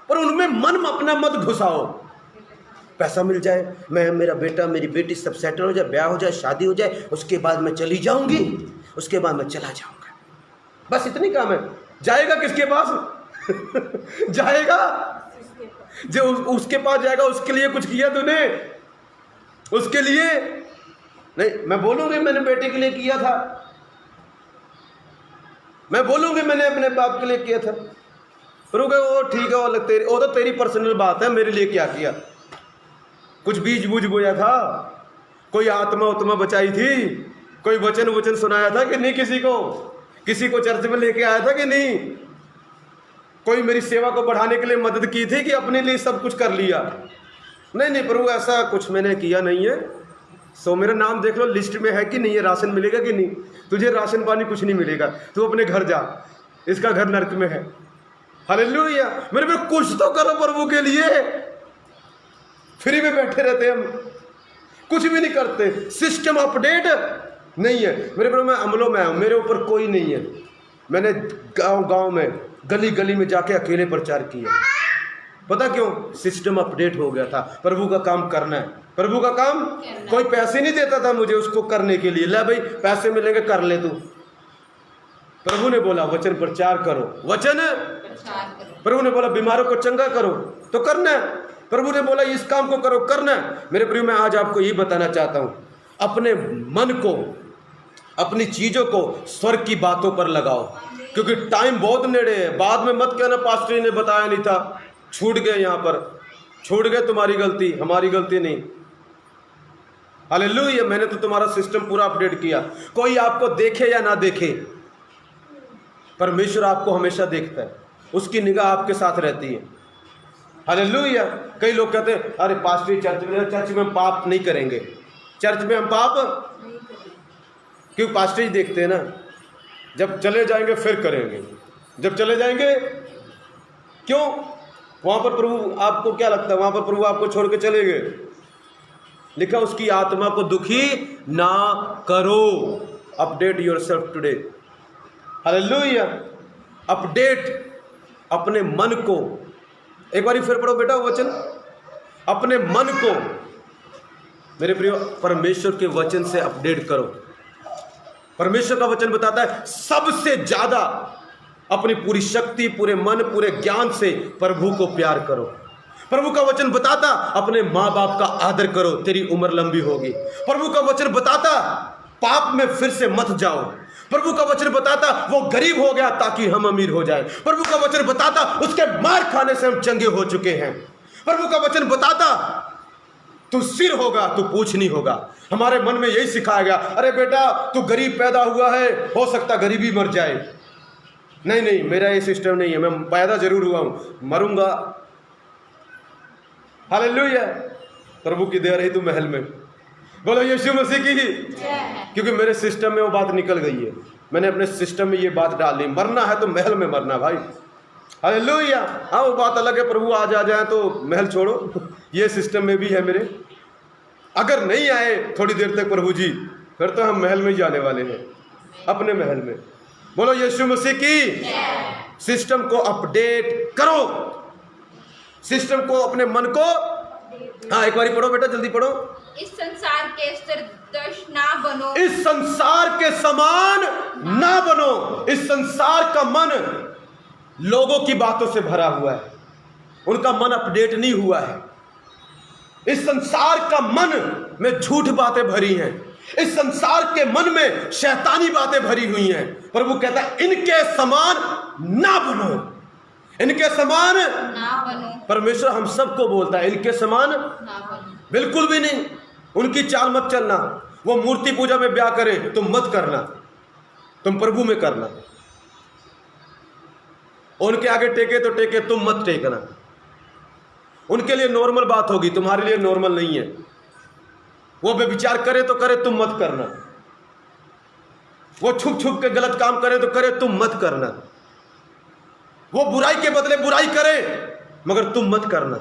पर उनमें मन अपना मत घुसाओ। पैसा मिल जाए, मैं मेरा बेटा मेरी बेटी सब सेटल हो जाए, ब्याह हो जाए, शादी हो जाए, उसके बाद मैं चली जाऊंगी, उसके बाद मैं चला जाऊंगा। बस इतनी काम है। जाएगा किसके पास? जाएगा जो उसके पास जाएगा। उसके लिए कुछ किया तूने? उसके लिए नहीं। मैं बोलूंगी मैंने बेटे के लिए किया था, मैं बोलूंगी मैंने अपने बाप के लिए किया था। रुके वो ठीक है, वो तो तेरी पर्सनल बात है, मेरे लिए क्या किया? कुछ बीज बूझ बोया था, कोई आत्मा उत्मा बचाई थी, कोई वचन सुनाया था कि नहीं? किसी को चर्च में लेके आया था कि नहीं? कोई मेरी सेवा को बढ़ाने के लिए मदद की थी कि अपने लिए सब कुछ कर लिया? नहीं प्रभु ऐसा कुछ मैंने किया नहीं है। सो मेरा नाम देख लो लिस्ट में है कि नहीं है, राशन मिलेगा कि नहीं? तुझे राशन पानी कुछ नहीं मिलेगा, तू अपने घर जा, इसका घर नरक में है। हालेलुया। मेरे पे कुछ तो करो प्रभु के लिए। फ्री में बैठे रहते हम, कुछ भी नहीं करते, सिस्टम अपडेट नहीं है। मेरे प्रभु मैं अमलों में हूं, मेरे ऊपर कोई नहीं है। मैंने गांव में गली गली में जाके अकेले प्रचार किया। पता क्यों? सिस्टम अपडेट हो गया था। प्रभु का काम करना है, प्रभु का काम। कोई पैसे नहीं देता था मुझे उसको करने के लिए, ले भाई पैसे मिलेंगे कर ले तू। प्रभु ने बोला वचन प्रचार करो, वचन प्रभु ने बोला बीमारों को चंगा करो तो करना है। प्रभु ने बोला इस काम को करो, करना है। मेरे प्रिय मैं आज आपको ये बताना चाहता हूं, अपने मन को, अपनी चीजों को स्वर्ग की बातों पर लगाओ, क्योंकि टाइम बहुत नेड़े है। बाद में मत कहना पास्टर जी ने बताया नहीं था, छूट गए, यहाँ पर छूट गए, तुम्हारी गलती, हमारी गलती नहीं। हालेलुया। मैंने तो तुम्हारा सिस्टम पूरा अपडेट किया। कोई आपको देखे या ना देखे, परमेश्वर आपको हमेशा देखता है, उसकी निगाह आपके साथ रहती है। हालेलुया। कई लोग कहते हैं अरे पास्टर चर्च में हम पाप नहीं करेंगे, चर्च में हम पाप क्यों? पास्टर जी देखते हैं ना, जब चले जाएंगे फिर करेंगे, जब चले जाएंगे क्यों? वहां पर प्रभु आपको क्या लगता है, वहां पर प्रभु आपको छोड़ के चले गए? लिखा उसकी आत्मा को दुखी ना करो। Update yourself today. Hallelujah. Update अपने मन को, एक बार फिर पढ़ो बेटा वचन, अपने मन को मेरे प्रियो परमेश्वर के वचन से अपडेट करो। परमेश्वर का वचन बताता है सबसे ज्यादा अपनी पूरी शक्ति, पूरे मन, पूरे ज्ञान से प्रभु को प्यार करो। प्रभु का वचन बताता अपने माँ बाप का आदर करो, तेरी उम्र लंबी होगी। प्रभु का वचन बताता पाप में फिर से मत जाओ। प्रभु का वचन बताता वो गरीब हो गया ताकि हम अमीर हो जाए। प्रभु का वचन बताता उसके मार खाने से हम चंगे हो चुके हैं। प्रभु का वचन बताता तू सिर होगा, तू पूछ नहीं होगा। हमारे मन में यही सिखाया गया, अरे बेटा तू गरीब पैदा हुआ है, हो सकता गरीबी मर जाए। नहीं नहीं, मेरा ये सिस्टम नहीं है। मैं पैदा जरूर हुआ हूं, मरूंगा। हालेलुया। प्रभु की दया रही तू महल में, बोलो यीशु मसीह की। क्योंकि मेरे सिस्टम में वो बात निकल गई है। मैंने अपने सिस्टम में ये बात डाल दी, मरना है तो महल में मरना भाई। हालेलुया। हाँ वो बात अलग है, प्रभु आज आ जाए तो महल छोड़ो, ये सिस्टम में भी है मेरे। अगर नहीं आए थोड़ी देर तक प्रभु जी, फिर तो हम महल में ही जाने वाले हैं, अपने महल में। बोलो यीशु मसीह की। सिस्टम को अपडेट करो, सिस्टम को, अपने मन को। हाँ एक बार पढ़ो बेटा, जल्दी पढ़ो। इस संसार के सदृश ना बनो, इस संसार के समान ना बनो। इस संसार का मन लोगों की बातों से भरा हुआ है, उनका मन अपडेट नहीं हुआ है। इस संसार का मन में झूठ बातें भरी हैं, इस संसार के मन में शैतानी बातें भरी हुई हैं। प्रभु कहता है इनके समान ना बनो, इनके समान ना बनो। परमेश्वर हम सबको बोलता है इनके समान ना बनो, बिल्कुल भी नहीं। उनकी चाल मत चलना। वो मूर्ति पूजा में ब्याह करें तुम मत करना, तुम प्रभु में करना। उनके आगे टेके तो टेके, तुम मत टेकना। उनके लिए नॉर्मल बात होगी, तुम्हारे लिए नॉर्मल नहीं है। वो व्यभिचार करे तो करे, तुम मत करना। वो छुप छुप के गलत काम करे तो करे, तुम मत करना। वो बुराई के बदले बुराई करे मगर तुम मत करना।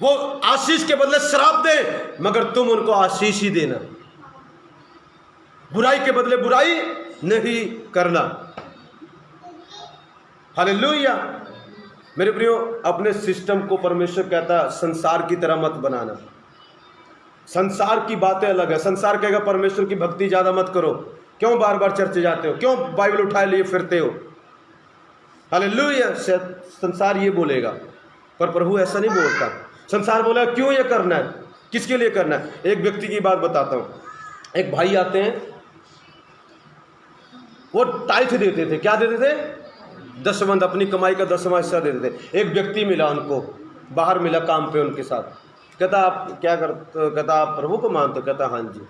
वो आशीष के बदले श्राप दे मगर तुम उनको आशीष ही देना। बुराई के बदले बुराई नहीं करना। हालेलुया। मेरे प्रियो अपने सिस्टम को परमेश्वर कहता संसार की तरह मत बनाना। संसार की बातें अलग है। संसार कहेगा परमेश्वर की भक्ति ज्यादा मत करो, क्यों बार बार चर्च जाते हो, क्यों बाइबल उठाए लिए फिरते हो। हालेलुया। संसार ये बोलेगा, पर प्रभु ऐसा नहीं बोलता। संसार बोला क्यों ये करना है, किसके लिए करना है। एक व्यक्ति की बात बताता हूं। एक भाई आते हैं, वो टाइथ देते थे। क्या देते थे? दसवंध, अपनी कमाई का 10वां हिस्सा देते थे। एक व्यक्ति मिला उनको, बाहर मिला काम पे उनके साथ। कहता आप क्या करते हो? कहता आप प्रभु को मानते हो? कहता हाँ जी।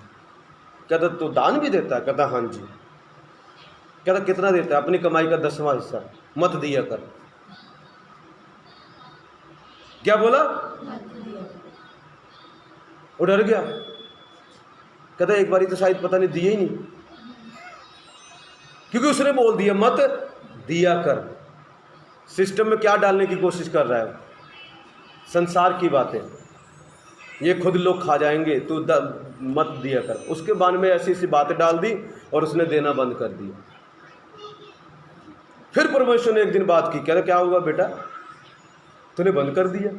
कहता तो दान भी देता है? कहता हाँ जी। कहता कितना देता है? अपनी कमाई का 10वां हिस्सा। मत दिया कर। क्या बोला? वो डर गया। कहता एक बारी तो शायद पता नहीं दिए ही नहीं, क्योंकि उसने बोल दिया मत दिया कर। सिस्टम में क्या डालने की कोशिश कर रहा है? संसार की बातें, ये खुद लोग खा जाएंगे, तू मत दिया कर। उसके बाद में ऐसी ऐसी बातें डाल दी और उसने देना बंद कर दिया। फिर परमेश्वर ने एक दिन बात की, कह रहा क्या हुआ बेटा, तूने बंद कर दिया?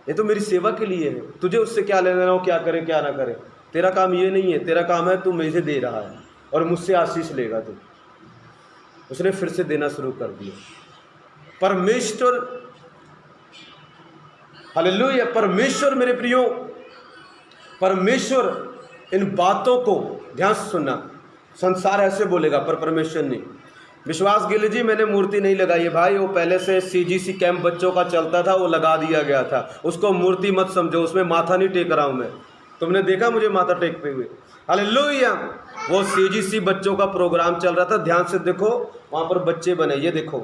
ये तो मेरी सेवा के लिए है, तुझे उससे क्या लेना हो, क्या करे क्या ना करे। तेरा काम ये नहीं है, तेरा काम है तू मुझे दे रहा है और मुझसे आशीष लेगा तू। उसने फिर से देना शुरू कर दिया। परमेश्वर, हालेलुया, परमेश्वर मेरे प्रियो, परमेश्वर इन बातों को ध्यान से सुनना। संसार ऐसे बोलेगा पर परमेश्वर नहीं। विश्वास गिले जी, मैंने मूर्ति नहीं लगाई है भाई, वो पहले से सीजीसी कैंप बच्चों का चलता था, वो लगा दिया गया था। उसको मूर्ति मत समझो, उसमें माथा नहीं टेक रहा हूं मैं। तुमने देखा मुझे माथा टेकते हुए? हालेलुया। वो सीजीसी बच्चों का प्रोग्राम चल रहा था, ध्यान से देखो, वहां पर बच्चे बने, ये देखो।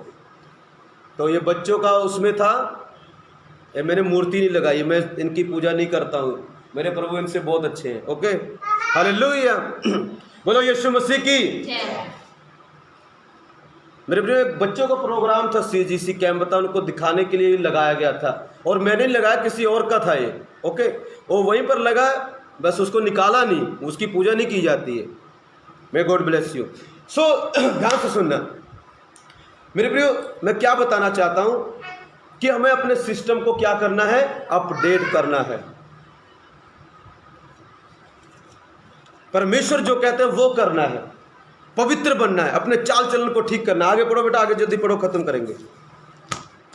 तो ये बच्चों का उसमें था। ये मैंने मूर्ति नहीं लगाई, मैं इनकी पूजा नहीं करता हूँ, मेरे प्रभु इनसे बहुत अच्छे हैं। Okay, hallelujah. बोलो यीशु मसीह की। मेरे प्रिय एक बच्चों का प्रोग्राम था, CGC कैंप था, उनको दिखाने के लिए लगाया गया था और मैंने लगाया, किसी और का था ये। ओके, वो वहीं पर लगा, बस उसको निकाला नहीं, उसकी पूजा नहीं की जाती है। May God bless you. So ध्यान से सुनना मेरे प्रियो, मैं क्या बताना चाहता हूं कि हमें अपने सिस्टम को क्या करना है, अपडेट करना है। परमेश्वर जो कहते हैं वो करना है, पवित्र बनना है, अपने चाल चलन को ठीक करना है। आगे पढ़ो बेटा, आगे जल्दी पढ़ो, खत्म करेंगे।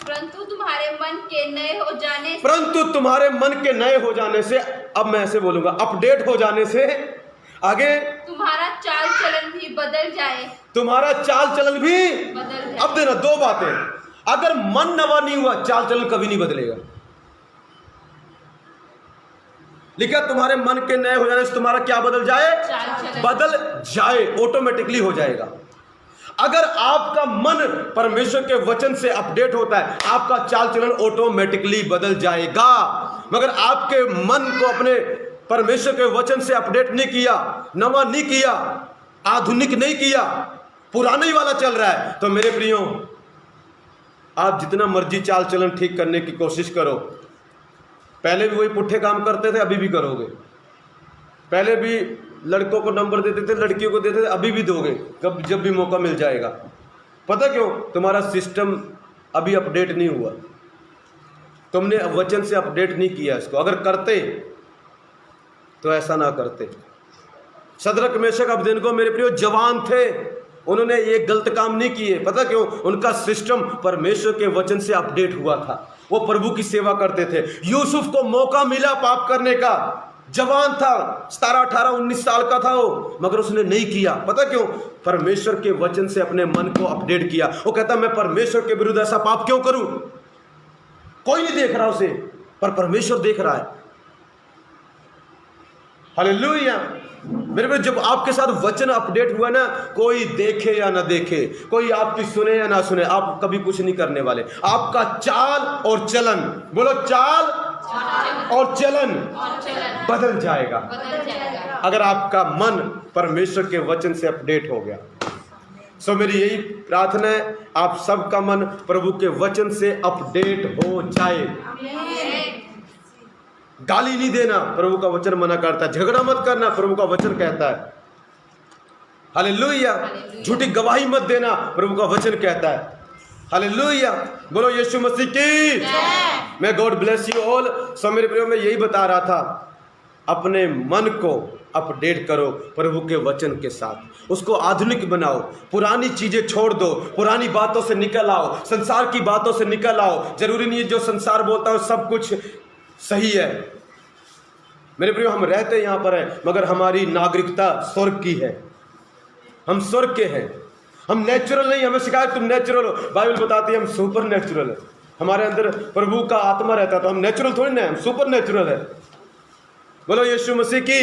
परंतु तुम्हारे मन के नए हो जाने से, परंतु तुम्हारे मन के नए हो जाने से, अब मैं ऐसे बोलूंगा, अपडेट हो जाने से, आगे तुम्हारा चाल चलन भी बदल जाए, तुम्हारा चाल चलन भी बदल जाए। अब देना दो बातें, अगर मन नवा नहीं हुआ चाल चलन कभी नहीं बदलेगा। लिखा तुम्हारे मन के नए हो जाने से तुम्हारा क्या बदल जाए, चाल चलन बदल जाए, ऑटोमेटिकली हो जाएगा। अगर आपका मन परमेश्वर के वचन से अपडेट होता है, आपका चाल चलन ऑटोमेटिकली बदल जाएगा। मगर आपके मन को अपने परमेश्वर के वचन से अपडेट नहीं किया, नवा नहीं किया, आधुनिक नहीं किया, पुराना ही वाला चल रहा है, तो मेरे प्रियो आप जितना मर्जी चाल चलन ठीक करने की कोशिश करो, पहले भी वही पुट्ठे काम करते थे, अभी भी करोगे। पहले भी लड़कों को नंबर देते थे, लड़कियों को देते थे, अभी भी दोगे कब, जब भी मौका मिल जाएगा। पता क्यों? तुम्हारा सिस्टम अभी अपडेट नहीं हुआ, तुमने वचन से अपडेट नहीं किया इसको। अगर करते तो ऐसा ना करते। शद्रक मेशक अबेदनगो मेरे प्रियो जवान थे, उन्होंने ये गलत काम नहीं किए। पता क्यों? उनका सिस्टम परमेश्वर के वचन से अपडेट हुआ था, वो प्रभु की सेवा करते थे। यूसुफ को मौका मिला पाप करने का, जवान था, 17, 18, 19 साल का था वो, मगर उसने नहीं किया। पता क्यों? परमेश्वर के वचन से अपने मन को अपडेट किया। वो कहता मैं परमेश्वर के विरुद्ध ऐसा पाप क्यों करूं? कोई नहीं देख रहा उसे, पर परमेश्वर देख रहा है। हालेलुया। मेरे भाई, जब आपके साथ वचन अपडेट हुआ ना, कोई देखे या ना देखे, कोई आपकी सुने या ना सुने, आप कभी कुछ नहीं करने वाले। आपका चाल और चलन, बोलो चाल और चलन बदल जाएगा, अगर आपका मन परमेश्वर के वचन से अपडेट हो गया। सो मेरी यही प्रार्थना है, आप सबका मन प्रभु के वचन से अपडेट हो जाए। गाली नहीं देना, प्रभु का वचन मना करता है। झगड़ा मत करना, प्रभु का वचन कहता है। हालेलुया। झूठी गवाही मत देना, प्रभु का वचन कहता है। हालेलुया। बोलो यीशु मसीह की। मैं गॉड ब्लेस यू ऑल। सो मेरे प्रियो, मैं यही बता रहा था, अपने मन को अपडेट करो प्रभु के वचन के साथ, उसको आधुनिक बनाओ, पुरानी चीजें छोड़ दो, पुरानी बातों से निकल आओ, संसार की बातों से निकल आओ। जरूरी नहीं है जो संसार बोलता है सब कुछ सही है। मेरे प्रियो, हम रहते यहाँ पर हैं, मगर हमारी नागरिकता स्वर्ग की है, हम स्वर्ग के हैं। हम नेचुरल नहीं, हमें सिखाया तुम नेचुरल हो, बाइबल बताती है हम सुपर नेचुरल है। हमारे अंदर प्रभु का आत्मा रहता है, तो हम नेचुरल थोड़ी ना, हम सुपर नेचुरल है। बोलो यीशु मसीह की।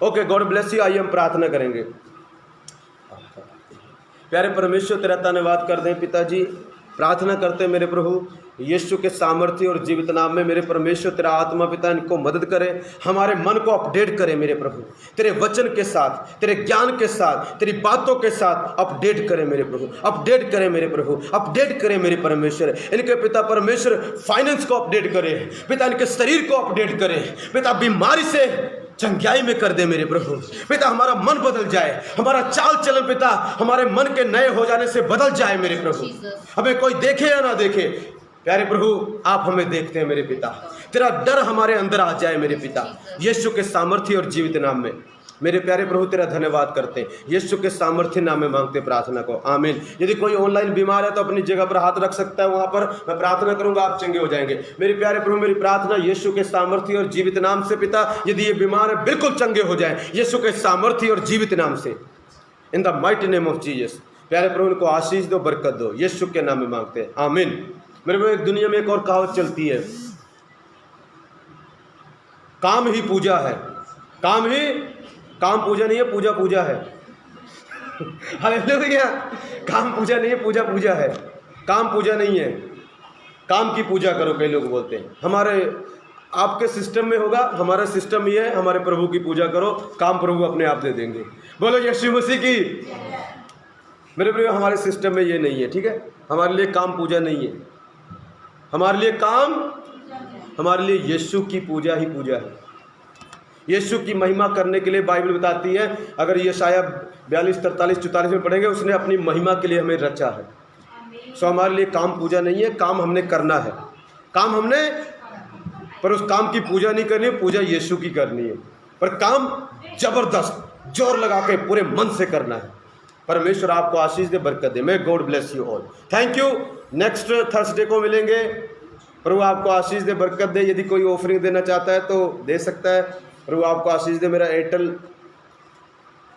Okay, God bless you. आइए हम प्रार्थना करेंगे। प्यारे परमेश्वर, तेरा धन्यवाद कर दें पिताजी, प्रार्थना करते हैं मेरे प्रभु यीशु के सामर्थ्य और जीवित नाम में। मेरे परमेश्वर, तेरा आत्मा पिता इनको मदद करे, हमारे मन को अपडेट करे मेरे प्रभु, तेरे वचन के साथ, तेरे ज्ञान के साथ, तेरी बातों के साथ अपडेट करे मेरे प्रभु, अपडेट करे मेरे प्रभु, अपडेट करे मेरे परमेश्वर। इनके पिता परमेश्वर फाइनेंस को अपडेट करे पिता, इनके शरीर को अपडेट करे पिता, बीमारी से चंगाई में कर दे मेरे प्रभु पिता। हमारा मन बदल जाए, हमारा चाल चलन पिता हमारे मन के नए हो जाने से बदल जाए मेरे प्रभु। हमें कोई देखे या ना देखे, प्यारे प्रभु आप हमें देखते हैं मेरे पिता। तेरा डर हमारे अंदर आ जाए मेरे पिता, यीशु के सामर्थ्य और जीवित नाम में। मेरे प्यारे प्रभु तेरा धन्यवाद करते हैं, यीशु के सामर्थ्य नाम में मांगते प्रार्थना को, आमीन। यदि कोई ऑनलाइन बीमार है तो अपनी जगह पर हाथ रख सकता है, वहां पर मैं प्रार्थना करूंगा, आप चंगे हो जाएंगे। मेरे प्यारे प्रभु, मेरी प्रार्थना यीशु के सामर्थ्य और जीवित नाम से पिता, यदि ये बीमार है बिल्कुल चंगे हो जाए यीशु के सामर्थ्य और जीवित नाम से, in the mighty name of Jesus. प्यारे प्रभु इनको आशीष दो, बरकत दो, यीशु के नाम में मांगते हैं, आमीन। मेरे को एक दुनिया में एक और कहावत चलती है, काम ही पूजा है। काम पूजा नहीं है, पूजा पूजा है। हालेलुया। काम पूजा नहीं है, पूजा पूजा है। काम पूजा नहीं है, काम की पूजा करो, कई लोग बोलते हैं। हमारे आपके सिस्टम में होगा, हमारा सिस्टम ये है, हमारे प्रभु की पूजा करो, काम प्रभु अपने आप दे देंगे। बोलो यीशु मसीह की। मेरे प्रिय, हमारे सिस्टम में ये नहीं है, ठीक है। हमारे लिए काम पूजा नहीं है, हमारे लिए काम, हमारे लिए यीशु की पूजा ही पूजा है। यीशु की महिमा करने के लिए बाइबल बताती है, अगर यशाया 42, 43, 44 में पढ़ेंगे, उसने अपनी महिमा के लिए हमें रचा है। सो हमारे लिए काम पूजा नहीं है, काम हमने करना है, काम हमने, पर उस काम की पूजा नहीं करनी है, पूजा यीशु की करनी है। पर काम जबरदस्त जोर लगा के पूरे मन से करना है। परमेश्वर आपको आशीष दे, बरकत दे। May God bless you all. Thank you. Next Thursday को मिलेंगे। प्रभु आपको आशीष दे, बरकत दे। यदि कोई ऑफरिंग देना चाहता है तो दे सकता है। प्रभु आपको आशीष दे। मेरा Airtel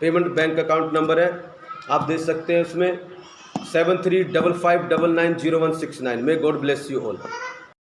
payment bank account number है, आप दे सकते हैं उसमें 7355990169। मे गॉड ब्लेस यू ऑल।